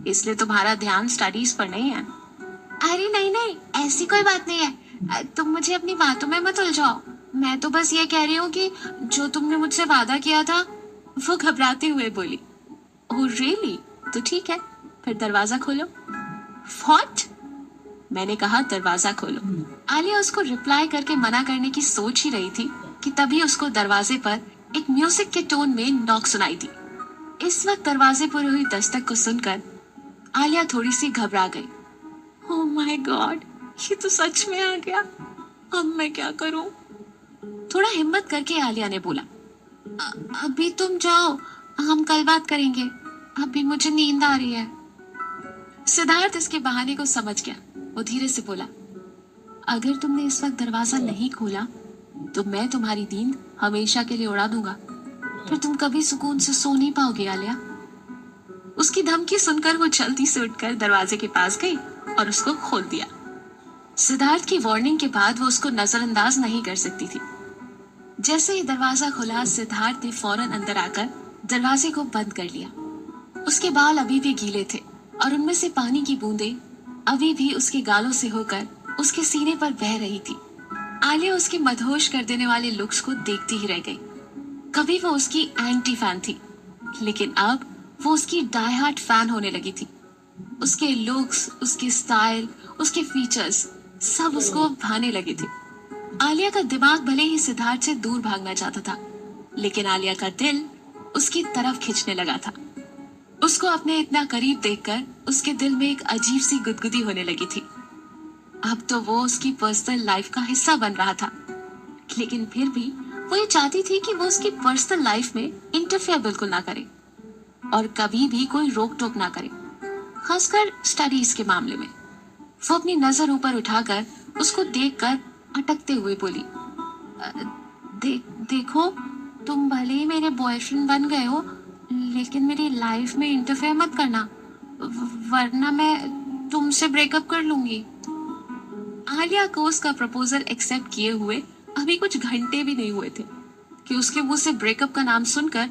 Speaker 1: इसलिए तुम्हारा ध्यान स्टडीज पर नहीं है। अरे नहीं नहीं, ऐसी कोई बात नहीं है, तुम मुझे अपनी बातों में मत उलझाओ, मैं तो बस ये कह रही हूँ कि जो तुमने मुझसे वादा किया था। वो घबराते हुए बोली, ओह रियली? तो ठीक है, फिर दरवाजा खोलो। व्हाट? मैंने कहा दरवाजा खोलो। आलिया उसको रिप्लाई करके मना करने की सोच ही रही थी कि तभी उसको दरवाजे पर एक म्यूजिक के टोन में नॉक सुनाई दी। इस वक्त दरवाजे पर हुई दस्तक को सुनकर आलिया थोड़ी सी घबरा गई। ओह माय गॉड, ये तो सच में आ गया, अब मैं क्या करूं? थोड़ा हिम्मत करके आलिया ने बोला, अभी तुम जाओ, हम कल बात करेंगे, अभी मुझे नींद आ रही है। सिद्धार्थ इसके बहाने को समझ गया। वो धीरे से बोला, अगर तुमने इस वक्त दरवाजा नहीं खोला तो मैं तुम्हारी नींद हमेशा के लिए उड़ा दूंगा, फिर तुम कभी सुकून से सो नहीं पाओगे आलिया। उसकी धमकी सुनकर वो जल्दी से उठकर दरवाजे के पास गई और उसको खोल दिया। सिद्धार्थ की वार्निंग के बाद वो उसको नजरअंदाज नहीं कर सकती थी। जैसे ही दरवाजा खुला, सिद्धार्थ ने फौरन अंदर आकर दरवाजे को बंद कर लिया। उसके बाल अभी भी गीले थे और उनमें से पानी की बूंदें अभी भी उसके गालों से होकर उसके सीने पर बह रही थी। आलिया उसके मदहोश कर देने वाले लुक्स को देखती ही रह गई। कभी वो उसकी एंटी फैन थी, लेकिन अब वो उसकी डाई हार्ट फैन होने लगी थी। उसके लुक्स, उसके स्टाइल, उसके फीचर्स सब उसको भाने लगे थे। आलिया का दिमाग भले ही सिद्धार्थ से दूर भागना चाहता था, लेकिन आलिया का दिल उसकी तरफ खींचने लगा था। उसको अपने इतना करीब देखकर उसके दिल में एक अजीब सी गुदगुदी होने लगी थी। अब तो वो उसकी पर्सनल लाइफ का हिस्सा बन रहा था, लेकिन फिर भी वो ये चाहती थी कि वो उसकी पर्सनल लाइफ में इंटरफेयर बिल्कुल ना करे और कभी भी कोई रोक टोक ना करे, खासकर स्टडीज के मामले में। वो अपनी नजर ऊपर उठाकर उसको देखकर अटकते हुए बोली, देखो, तुम भले ही मेरे बॉयफ्रेंड बन गए हो, लेकिन मेरी लाइफ में इंटरफेयर मत करना, वरना मैं तुमसे ब्रेकअप कर लूंगी। आलिया को उसका प्रपोजल एक्सेप्ट किए हुए अभी कुछ घंटे भी नहीं हुए थे कि उसके मुंह से ब्रेकअप का नाम सुनकर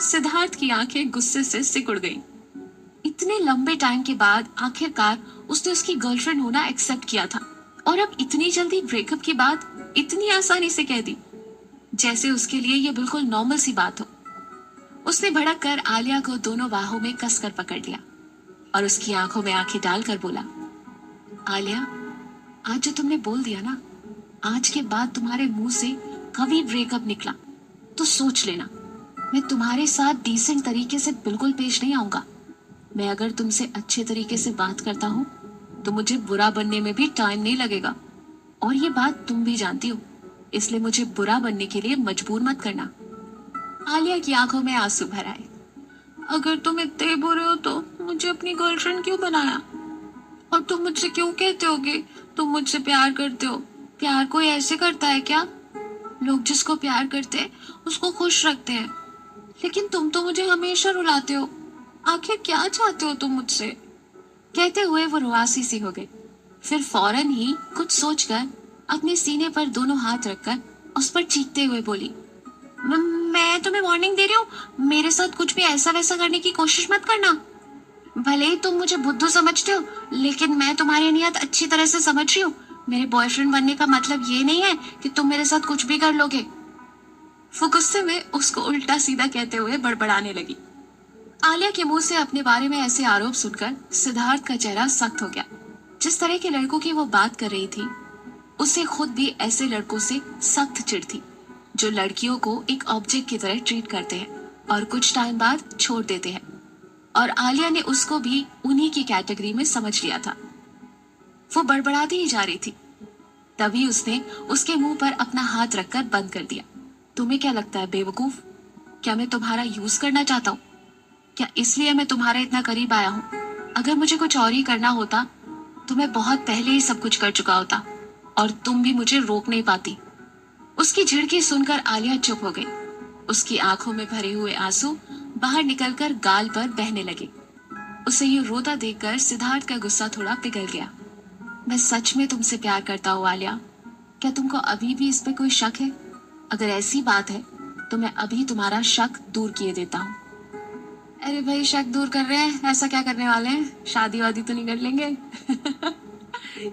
Speaker 1: सिद्धार्थ की आंखें गुस्से से सिकुड़ गईं। इतने लंबे टाइम के बाद आखिरकार उसने उसकी गर्लफ्रेंड होना एक्सेप्ट किया था और अब इतनी जल्दी ब्रेकअप की बात इतनी आसानी से कह दी, जैसे उसके लिए ये बिल्कुल नॉर्मल सी बात हो। उसने भड़क कर आलिया को दोनों बाहों में कसकर पकड़ लिया और उसकी आंखों में आंखें डालकर बोला, आलिया, आज जो तुमने बोल दिया ना, आज के बाद तुम्हारे मुंह से कभी ब्रेकअप निकला तो सोच लेना, मैं तुम्हारे साथ डिसेंट तरीके से बिल्कुल पेश नहीं आऊंगा। मैं अगर तुमसे अच्छे तरीके से बात करता हूँ तो मुझे बुरा बनने में भी टाइम नहीं लगेगा, और ये बात तुम भी जानती हो, इसलिए मुझे बुरा बनने के लिए मजबूर मत करना। आलिया की आंखों में आंसू भर आए। अगर तुम इतने बुरे हो तो मुझे अपनी गर्लफ्रेंड क्यों बनाया? और तुम मुझसे क्यों कहते हो कि तुम मुझसे प्यार करते हो? प्यार कोई ऐसे करता है क्या? लोग जिसको प्यार करते हैं उसको खुश रखते हैं, लेकिन तुम तो मुझे हमेशा रुलाते हो। आखिर क्या चाहते हो तुम मुझसे? कहते हुए वो रुआसी सी हो गई। फिर फौरन ही कुछ सोचकर अपने सीने पर दोनों हाथ रखकर उस पर चीखते हुए बोली, मैं तुम्हें वार्निंग दे रही हूँ, मेरे साथ कुछ भी ऐसा वैसा करने की कोशिश मत करना। भले ही तुम मुझे बुद्धू समझते हो, लेकिन मैं तुम्हारी नियत अच्छी तरह से समझ रही हूँ। मेरे बॉयफ्रेंड बनने का मतलब ये नहीं है कि तुम मेरे साथ कुछ भी कर लोगे। वो गुस्से में उसको उल्टा सीधा कहते हुए बड़बड़ाने लगी। आलिया के मुंह से अपने बारे में ऐसे आरोप सुनकर सिद्धार्थ का चेहरा सख्त हो गया। जिस तरह के लड़कों की वो बात कर रही थी, उसे खुद भी ऐसे लड़कों से सख्त चिढ़ थी, जो लड़कियों को एक ऑब्जेक्ट की तरह ट्रीट करते हैं और कुछ टाइम बाद छोड़ देते हैं। और आलिया ने उसको भी उन्हीं की कैटेगरी में समझ लिया था। वो बड़बड़ाती ही जा रही थी, तभी उसने उसके मुंह पर अपना हाथ रखकर बंद कर दिया। तुम्हें क्या लगता है बेवकूफ, क्या मैं तुम्हारा यूज करना चाहता हूँ? क्या इसलिए मैं तुम्हारे इतना करीब आया हूँ? अगर मुझे कुछ और ही करना होता तो मैं बहुत पहले ही सब कुछ कर चुका होता और तुम भी मुझे रोक नहीं पाती। उसकी झिड़की सुनकर आलिया चुप हो गई। उसकी आंखों में भरे हुए आंसू बाहर निकलकर गाल पर बहने लगे। उसे ये रोता देखकर सिद्धार्थ का गुस्सा थोड़ा पिघल गया। मैं सच में तुमसे प्यार करता हूँ आलिया, क्या तुमको अभी भी इस पे कोई शक है? अगर ऐसी बात है तो मैं अभी तुम्हारा शक दूर किए देता हूँ। अरे भाई, शक दूर कर रहे हैं, ऐसा क्या करने वाले हैं? शादी वादी तो नहीं कर लेंगे?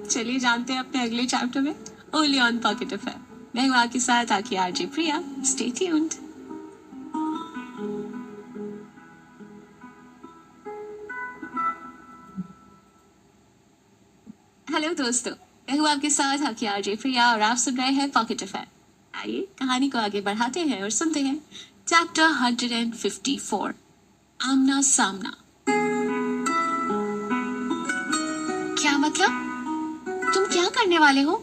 Speaker 1: चलिए जानते हैं अपने अगले चैप्टर में, ओनली ऑन पॉकेट अफेयर। मैं हूँ आपके साथ आपकी RJ Priya. Stay tuned. Hello दोस्तों, मैं हूँ आपके साथ आपकी आरजे प्रिया और आप सुन रहे हैं पॉकेट अफेयर। आइए कहानी को आगे बढ़ाते हैं और सुनते हैं चैप्टर 154, आमना सामना। क्या मतलब? तुम क्या करने वाले हो?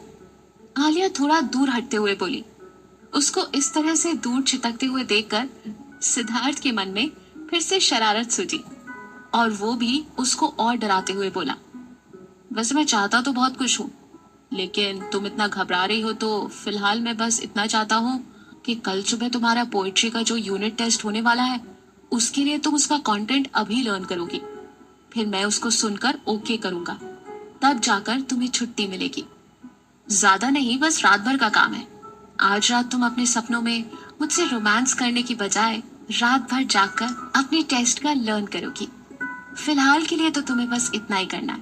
Speaker 1: आलिया थोड़ा दूर हटते हुए बोली। उसको इस तरह से दूर छिटकते हुए देखकर सिद्धार्थ के मन में फिर से शरारत सूझी और वो भी उसको और डराते हुए बोला, वैसे मैं चाहता तो बहुत कुछ हूँ, लेकिन तुम इतना घबरा रही हो तो फिलहाल मैं बस इतना चाहता हूँ कि कल सुबह तुम्हारा पोएट्री का जो यूनिट टेस्ट होने वाला है, उसके लिए तुम उसका कंटेंट अभी लर्न करोगी। फिर मैं उसको सुनकर ओके करूंगा, तब जाकर तुम्हें छुट्टी मिलेगी। ज्यादा नहीं, बस रात भर का काम है। आज रात तुम अपने सपनों में मुझसे रोमांस करने की बजाय रात भर जागकर अपने टेस्ट का लर्न करोगी। फिलहाल के लिए तो तुम्हें बस इतना ही करना है।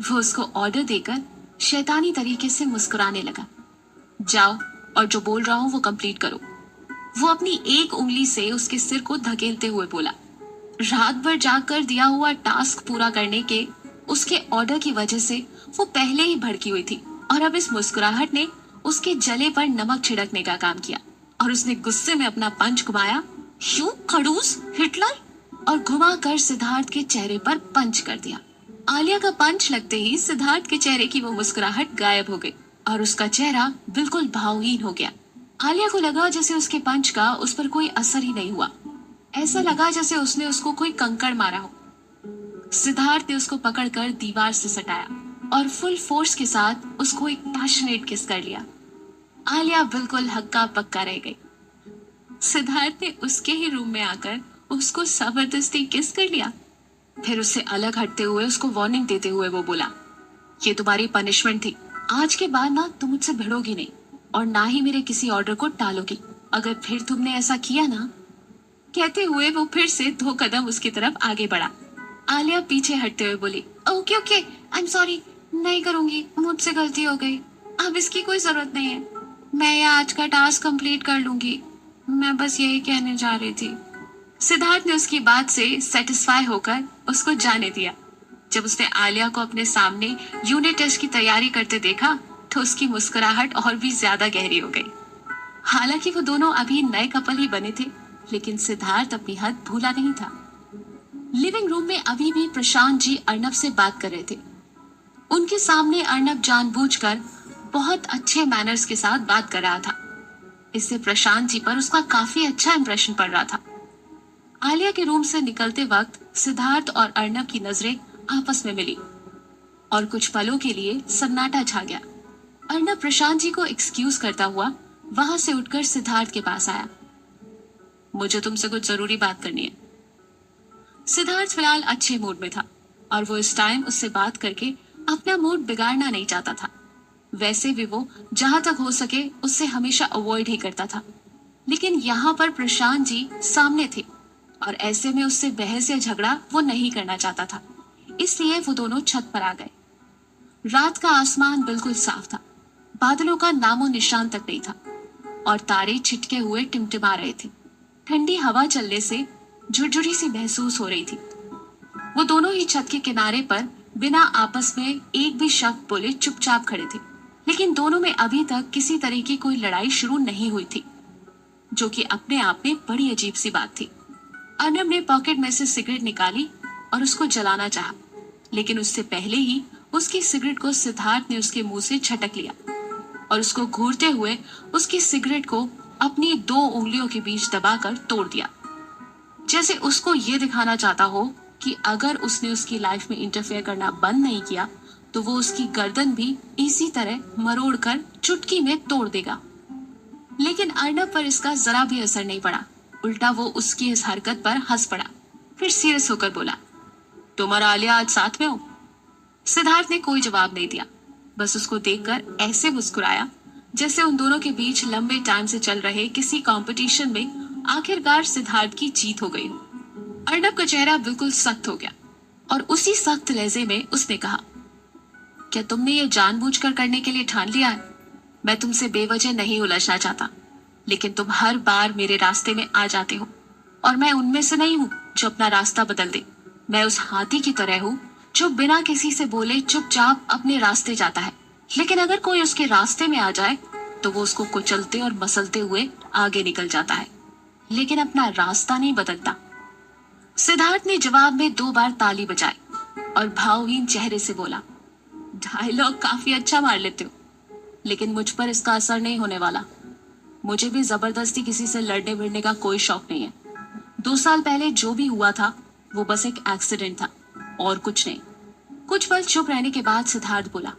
Speaker 1: वो उसको ऑर्डर देकर शैतानी तरीके से मुस्कुराने लगा। जाओ और जो बोल रहा हूं वो कंप्लीट करो। वो अपनी एक उंगली से उसके सिर को धकेलते हुए बोला। रात भर जागकर दिया हुआ टास्क पूरा करने के उसके ऑर्डर की वजह से वो पहले ही भड़की हुई थी और अब इस मुस्कुराहट ने उसके जले पर नमक छिड़कने का काम किया और उसने गुस्से में अपना पंच घुमाया, यूं खड़ूस हिटलर, और घुमाकर सिद्धार्थ के चेहरे पर पंच कर दिया। आलिया का पंच लगते ही सिद्धार्थ के चेहरे की वो मुस्कुराहट गायब हो गई और उसका चेहरा बिल्कुल भावहीन हो गया। आलिया को लगा जैसे उसके पंच का उस पर कोई असर ही नहीं हुआ। ऐसा लगा जैसे उसने उसको कोई कंकड़ मारा हो। सिद्धार्थ ने उसको पकड़कर दीवार से सटाया और फुल फोर्स के साथ उसको एक पैशनेट किस कर लिया। आलिया बिल्कुल हक्का पक्का रह गई। सिद्धार्थ ने उसके ही रूम में आकर उसको जबरदस्ती किस कर लिया। फिर उससे अलग हटते हुए उसको वार्निंग देते हुए वो बोला, ये तुम्हारी पनिशमेंट थी। आज के बाद ना तुम मुझसे भिड़ोगी नहीं और ना ही मेरे किसी ऑर्डर को टालोगी। अगर फिर तुमने ऐसा किया ना। कहते हुए वो फिर से 2 कदम उसकी तरफ आगे बढ़ा। आलिया पीछे हटते हुए बोली, okay okay, I am sorry, नहीं करूंगी, मुझसे गलती हो गई। अब इसकी कोई जरूरत नहीं है। मैं ये आज का टास्क कंप्लीट कर लूंगी। मैं बस यही कहने जा रही थी। सिद्धार्थ ने उसकी बात से सेटिस्फाई होकर उसको जाने दिया। जब उसने आलिया को अपने सामने यूनिट टेस्ट की तैयारी करते देखा तो उसकी मुस्कुराहट और भी ज्यादा गहरी हो गई। हालांकि वो दोनों अभी नए कपल ही बने थे, लेकिन सिद्धार्थ अपनी हद भूला नहीं था। लिविंग रूम में अभी भी प्रशांत जी अर्नब से बात कर रहे थे। उनके सामने अर्नब जानबूझकर बहुत अच्छे मैनर्स के साथ बात कर रहा था। इससे प्रशांत जी पर उसका काफी अच्छा इंप्रेशन पड़ रहा था। आलिया के रूम से निकलते वक्त सिद्धार्थ और अर्नब की नजरें आपस में मिली और कुछ पलों के लिए सन्नाटा छा गया। अर्नब प्रशांत जी को एक्सक्यूज करता हुआ वहां से उठकर सिद्धार्थ के पास आया। मुझे तुमसे कुछ जरूरी बात करनी है। सिद्धार्थ फिलहाल अच्छे मूड में था और वो इस टाइम उससे बात करके अपना मूड बिगाड़ना नहीं चाहता था। वैसे भी वो जहां तक हो सके उससे हमेशा अवॉइड ही करता था, लेकिन यहाँ पर प्रशांत जी सामने थे और ऐसे में उससे बहस या झगड़ा वो नहीं करना चाहता था। इसलिए वो दोनों छत पर आ गए। रात का आसमान बिल्कुल साफ था, बादलों का नामो निशान तक नहीं था और तारे छिटके हुए टिमटिमा रहे थे। ठंडी हवा चलने से झुरझुरी सी महसूस हो रही थी। वो दोनों ही छत के किनारे पर बिना आपस में एक भी शब्द बोले चुपचाप खड़े थे, लेकिन दोनों में अभी तक किसी तरह की कोई लड़ाई शुरू नहीं हुई थी, जो कि अपने आप में बड़ी अजीब सी बात थी। अर्नब ने पॉकेट में से सिगरेट निकाली और उसको जलाना चाहा, लेकिन उससे पहले ही उसकी सिगरेट को सिद्धार्थ ने उसके मुंह से झटक लिया और उसको घूरते हुए उसकी सिगरेट को अपनी 2 उंगलियों के बीच दबाकर तोड़ दिया, जैसे उसको ये दिखाना चाहता हो कि अगर उसने उसकी लाइफ में इंटरफेयर करना बंद नहीं किया तो वो उसकी गर्दन भी इसी तरह मरोड़कर चुटकी में तोड़ देगा। लेकिन अर्नब पर इसका जरा भी असर नहीं पड़ा। उल्टा वो उसकी इस हरकत पर हंस पड़ा। फिर सीरियस होकर बोला, तुम और आलिया आज साथ में हो? सिद्धार्थ ने कोई जवाब नहीं दिया, बस उसको देखकर ऐसे मुस्कुराया जैसे उन दोनों के बीच लंबे टाइम से चल रहे किसी कंपटीशन में आखिरकार सिद्धार्थ की जीत हो गई हो। अर्नब का चेहरा बिल्कुल सख्त हो गया और उसी सख्त लहजे में उसने कहा, क्या तुमने ये जानबूझकर करने के लिए ठान लिया है? मैं तुमसे बेवजह नहीं उलझना चाहता, लेकिन तुम हर बार मेरे रास्ते में आ जाते हो और मैं उनमें से नहीं हूँ जो अपना रास्ता बदल दे। मैं उस हाथी की तरह हूँ जो बिना किसी से बोले चुपचाप अपने रास्ते जाता है, लेकिन अगर कोई उसके रास्ते में आ जाए तो वो उसको कुचलते और मसलते हुए आगे निकल जाता है, लेकिन अपना रास्ता नहीं बदलता। सिद्धार्थ ने जवाब में 2 बार ताली बजाई और भावहीन चेहरे से बोला, डायलॉग काफी अच्छा मार लेते हो, लेकिन मुझ पर इसका असर नहीं होने वाला। मुझे भी जबरदस्ती किसी से लड़ने भिड़ने का कोई शौक नहीं है। 2 साल पहले जो भी हुआ था वो बस एक एक्सीडेंट था और कुछ नहीं। कुछ पल चुप रहने के बाद सिद्धार्थ बोला,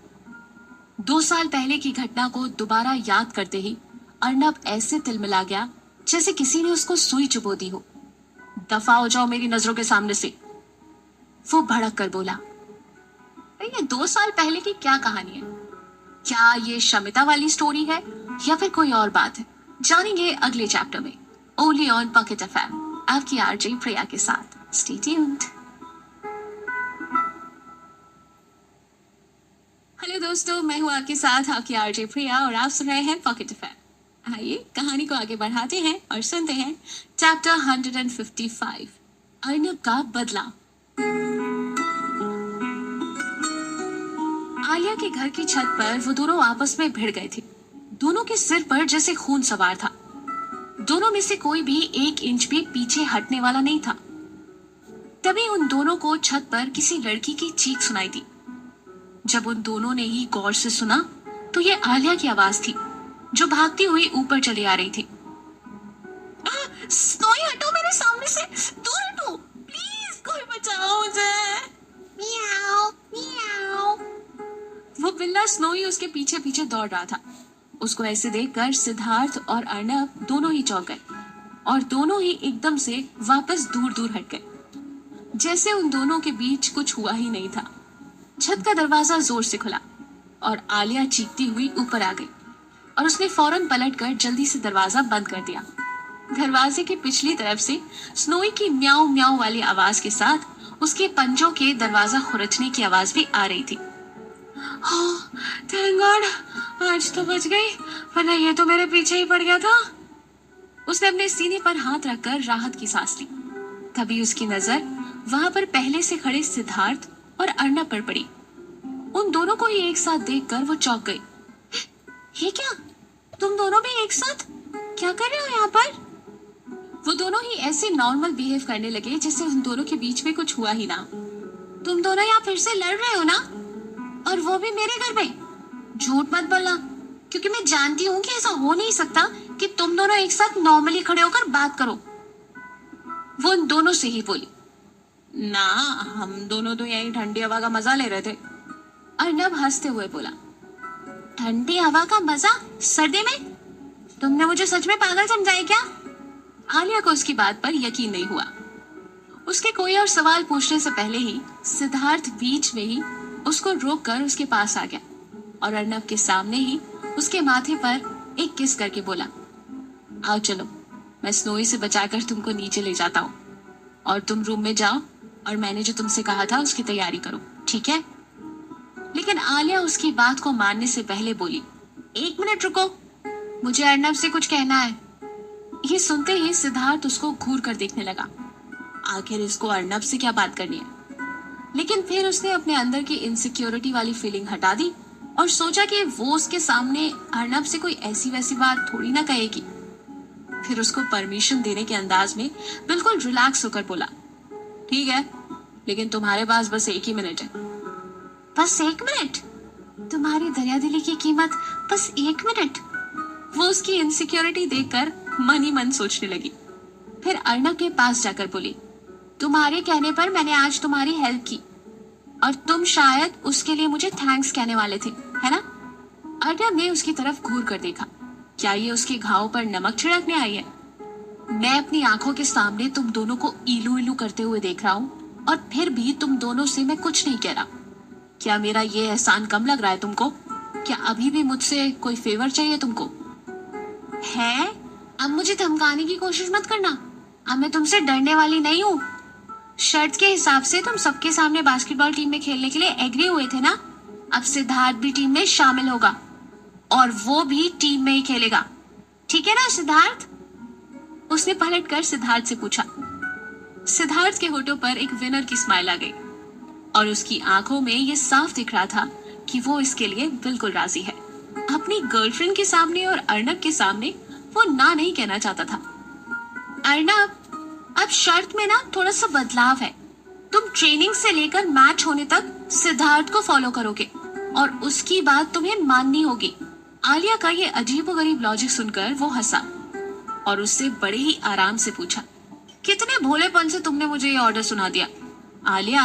Speaker 1: 2 साल पहले की घटना को दोबारा याद करते ही अर्नब ऐसे तिलमिला गया जैसे किसी ने उसको सुई चुभो दी हो। दफा हो जाओ मेरी नजरों के सामने से, वो भड़क कर बोला। ये 2 साल पहले की क्या कहानी है? क्या ये शमिता वाली स्टोरी है या फिर कोई और बात है, जानेंगे अगले चैप्टर में, ओनली ऑन पॉकेट एफएम, आपकी आरजे प्रिया के साथ। Stay tuned. हेलो दोस्तों, मैं हूँ आपके साथ आपकी आरजे प्रिया और आप सुन रहे हैं पॉकेट एफएम। आइए कहानी को आगे बढ़ाते हैं और सुनते हैं चैप्टर 155, अर्नब का बदला। आलिया के घर की छत पर वो दोनों आपस में भिड़ गए थे। दोनों के सिर पर जैसे खून सवार था। दोनों में से कोई भी 1 इंच भी पीछे हटने वाला नहीं था। तभी उन दोनों को छत पर किसी लड़की की चीख सुनाई दी। जब उन दोनों ने ही गौर से सुना तो ये आलिया की आवाज थी, जो भागती हुई ऊपर चली आ रही थी। स्नोई, हटो मेरे सामने से, दूर हटो प्लीज, कोई बचाओ मुझे। मियाओ मियाओ। वो बिल्ला स्नोई उसके पीछे पीछे दौड़ रहा था। उसको ऐसे देखकर सिद्धार्थ और अर्नब दोनों ही चौंक गए और दोनों ही एकदम से वापस दूर दूर हट गए, जैसे उन दोनों के बीच कुछ हुआ ही नहीं था। छत का दरवाजा जोर से खुला और आलिया चीखती हुई ऊपर आ गई और उसने फौरन पलटकर जल्दी से दरवाजा बंद कर दिया। दरवाजे की पिछली तरफ से स्नोई की म्याऊ म्याऊ वाली आवाज के साथ उसके पंजों के दरवाजा खुरचने की आवाज भी आ रही थी। थैंक गॉड, आज तो बच गई, वरना ये तो मेरे पीछे ही पड़ गया था। उसने अपने सीने पर हाथ रखकर राहत की सांस ली। तभी उसकी नजर वहां पर पहले से खड़े सिद्धार्थ और अर्नब पर पड़ी। उन दोनों को ही एक साथ देखकर वो चौंक गई। ये क्या, तुम दोनों भी एक साथ क्या कर रहे हो यहाँ पर? वो दोनों ही ऐसे नॉर्मल बिहेव करने लगे जैसे उन दोनों के बीच में कुछ हुआ ही ना। तुम दोनों यहाँ फिर से लड़ रहे हो ना, और वो भी मेरे घर में? झूठ मत बोलना, क्योंकि मैं जानती हूँ कि ऐसा हो नहीं सकता कि तुम दोनों एक साथ नॉर्मली खड़े होकर बात करो। वो उन दोनों से ही बोली। ना, हम दोनों तो यही ठंडी हवा का मजा ले रहे थे। अर्नब हंसते हुए बोला। ठंडी हवा का मजा सर्दी में? तुमने मुझे सच में पागल समझा है क्या? आलिया को उसकी बात पर यकीन नहीं हुआ। उसके कोई और सवाल पूछने से पहले ही सिद्धार्थ बीच में ही उसको रोककर उसके पास आ गया और अर्नब के सामने ही उसके माथे पर एक किस करके बोला, आओ चलो, मैं स्नोई से बचाकर तुमको नीचे ले जाता हूँ और तुम रूम में जाओ और मैंने जो तुमसे कहा था उसकी तैयारी करो, ठीक है? लेकिन आलिया उसकी बात को मानने से पहले बोली, 1 मिनट रुको, मुझे अर्नब से कुछ कहना है। ये सुनते ही सिद्धार्थ उसको घूर कर देखने लगा। आखिर इसको अर्नब से क्या बात करनी है? लेकिन फिर उसने अपने अंदर की इनसिक्योरिटी वाली फीलिंग हटा दी और सोचा कि वो उसके सामने अर्नब से कोई ऐसी वैसी बात थोड़ी ना कहेगी। फिर उसको परमिशन देने के अंदाज में बिल्कुल रिलैक्स होकर बोला, ठीक है, लेकिन तुम्हारे पास बस 1 ही मिनट है। बस 1 मिनट? तुम्हारी दरियादिली की कीमत बस 1 मिनट? वो उसकी इनसिक्योरिटी देखकर मन ही मन सोचने लगी। फिर अर्नब के पास जाकर बोली, तुम्हारे कहने पर मैंने आज तुम्हारी हेल्प की और तुम शायद उसके लिए मुझे थैंक्स कहने वाले थे, है ना? अर्नब ने उसकी तरफ घूर कर देखा। क्या ये उसके घाव पर नमक छिड़कने आई है? मैं अपनी आंखों के सामने तुम दोनों को इलू इलू करते हुए देख रहा हूँ और फिर भी तुम दोनों से मैं कुछ नहीं कह रहा। क्या मेरा ये एहसान कम लग रहा है तुमको? क्या अभी भी मुझसे कोई फेवर चाहिए तुमको? है? अब मुझे धमकाने की कोशिश मत करना। अब मैं तुमसे डरने वाली नहीं हूँ। शर्त के हिसाब से तुम सबके सामने बास्केटबॉल टीम में खेलने के लिए एग्री हुए थे ना? अब सिद्धार्थ भी टीम में शामिल होगा और वो भी टीम में ही खेलेगा, ठीक है ना सिद्धार्थ? उसने पलटकर सिद्धार्थ से पूछा। सिद्धार्थ के होठों पर एक विनर की स्माइल आ गई और उसकी आंखों में ये साफ दिख रहा था कि वो इसके लिए बिल्कुल राजी है। अपनी गर्लफ्रेंड के सामने और अर्नब के सामने वो ना नहीं कहना चाहता था। अर्नब, अब शर्त में ना थोड़ा सा बदलाव है। तुम ट्रेनिंग से लेकर मैच होने तक सिद्धार्थ को फॉलो करोगे और उसकी बात तुम्हें माननी होगी। आलिया का ये अजीबोगरीब लॉजिक सुनकर वो हंसा और उससे बड़े ही आराम से पूछा, कितने भोलेपन से तुमने मुझे ये ऑर्डर सुना दिया आलिया,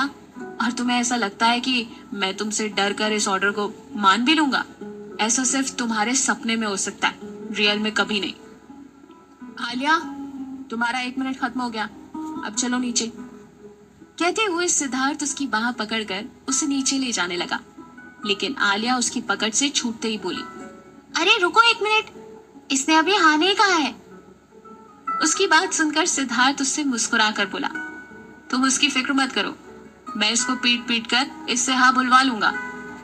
Speaker 1: और तुम्हें ऐसा लगता है कि मैं तुमसे डर कर इस ऑर्डर को मान भी लूंगा? ऐसा सिर्फ तुम्हारे सपने में हो सकता है, रियल में कभी नहीं। आलिया, तुम्हारा 1 मिनट खत्म हो गया, अब चलो नीचे। कहते हुए सिद्धार्थ उसकी बाह पकड़कर उसे नीचे ले जाने लगा। लेकिन आलिया उसकी पकड़ से छूटते ही बोली,
Speaker 3: अरे रुको 1 मिनट, इसने अभी हाँ नहीं कहा है।
Speaker 1: उसकी बात सुनकर सिद्धार्थ उससे मुस्कुरा कर बोला, तुम उसकी फिक्र मत करो, मैं इसको पीट पीट कर इससे हाँ बुलवा लूंगा।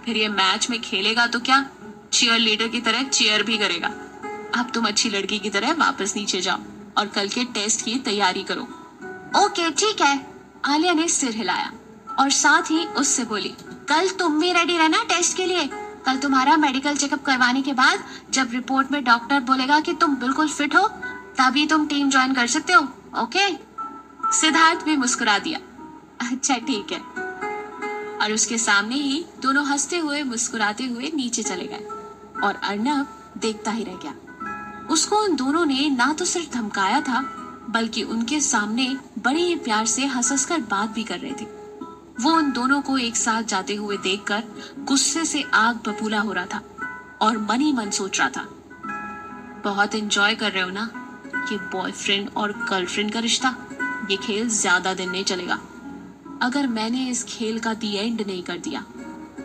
Speaker 1: फिर ये मैच में खेलेगा तो क्या, चीयर लीडर की तरह चीयर भी करेगा। अब तुम अच्छी लड़की की तरह वापस नीचे जाओ और कल के टेस्ट की तैयारी करो।
Speaker 3: ओके ठीक है।
Speaker 1: आलिया ने सिर हिलाया और साथ ही उससे बोली,
Speaker 3: कल तुम भी रेडी रहना टेस्ट के लिए। कल तुम्हारा मेडिकल चेकअप करवाने के बाद जब रिपोर्ट में डॉक्टर बोलेगा कि तुम बिल्कुल फिट हो, तभी तुम टीम ज्वाइन कर सकते हो। ओके।
Speaker 1: सिद्धार्थ भी मुस्कुरा दिया, अच्छा ठीक है। और उसके सामने ही दोनों हंसते हुए मुस्कुराते हुए नीचे चले गए और अर्नब देखता ही रह गया। उसको उन दोनों ने ना तो सिर्फ धमकाया था, बल्कि उनके सामने बड़े ही प्यार से हंस हंस कर बात भी कर रहे थे। वो उन दोनों को एक साथ जाते हुए देखकर गुस्से से आग बबूला हो रहा था और मन ही मन सोच रहा था, बहुत एंजॉय कर रहे हो ना ये बॉयफ्रेंड और गर्लफ्रेंड का रिश्ता। ये खेल ज्यादा दिन नहीं चलेगा। अगर मैंने इस खेल का दी एंड नहीं कर दिया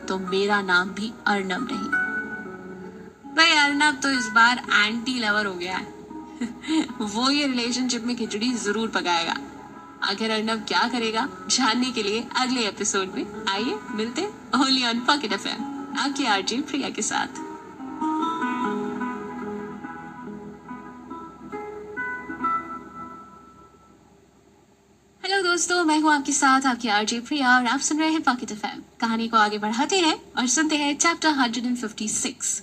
Speaker 1: तो मेरा नाम भी अर्नब नहीं। भाई अर्नब तो इस बार एंटी लवर हो गया है। वो ये रिलेशनशिप में खिचड़ी जरूर पकाएगा। आखिर अर्नब क्या करेगा जानने के लिए अगले एपिसोड में आइए मिलते ओनली ऑन पॉकेट एफएम आपकी आरजे प्रिया के साथ। हेलो दोस्तों, मैं हूँ आपके साथ आपकी आरजे प्रिया और आप सुन रहे हैं पॉकेट एफएम। कहानी को आगे बढ़ाते हैं और सुनते हैं चैप्टर 156।